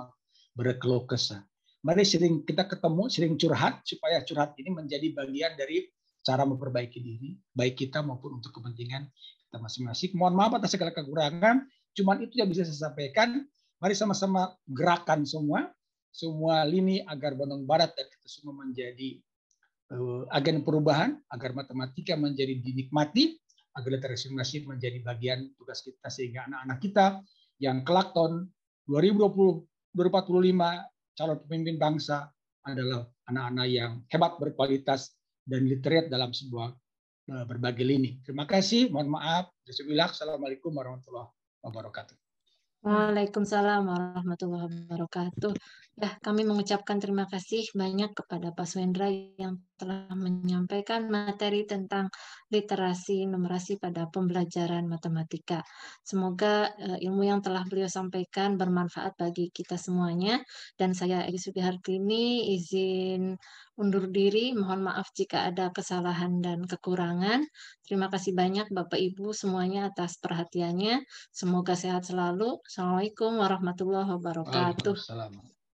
berkeluh kesah. Mari sering kita ketemu, sering curhat, supaya curhat ini menjadi bagian dari cara memperbaiki diri, baik kita maupun untuk kepentingan kita masing-masing. Mohon maaf atas segala kekurangan, cuman itu yang bisa saya sampaikan. Mari sama-sama gerakan semua lini agar Bandung Barat dan kita semua menjadi agen perubahan, agar matematika menjadi dinikmati, agar literasi menjadi bagian tugas kita, sehingga anak-anak kita yang kelak tahun 2045 calon pemimpin bangsa adalah anak-anak yang hebat, berkualitas, dan literate dalam sebuah berbagai lini. Terima kasih, mohon maaf. Assalamualaikum warahmatullahi wabarakatuh. Waalaikumsalam warahmatullahi wabarakatuh. Ya, kami mengucapkan terima kasih banyak kepada Pak Suhendra yang telah menyampaikan materi tentang literasi numerasi pada pembelajaran matematika. Semoga ilmu yang telah beliau sampaikan bermanfaat bagi kita semuanya. Dan saya Egi Sudihartini izin undur diri. Mohon maaf jika ada kesalahan dan kekurangan. Terima kasih banyak Bapak Ibu semuanya atas perhatiannya. Semoga sehat selalu. Assalamualaikum warahmatullahi wabarakatuh. Waalaikumsalam.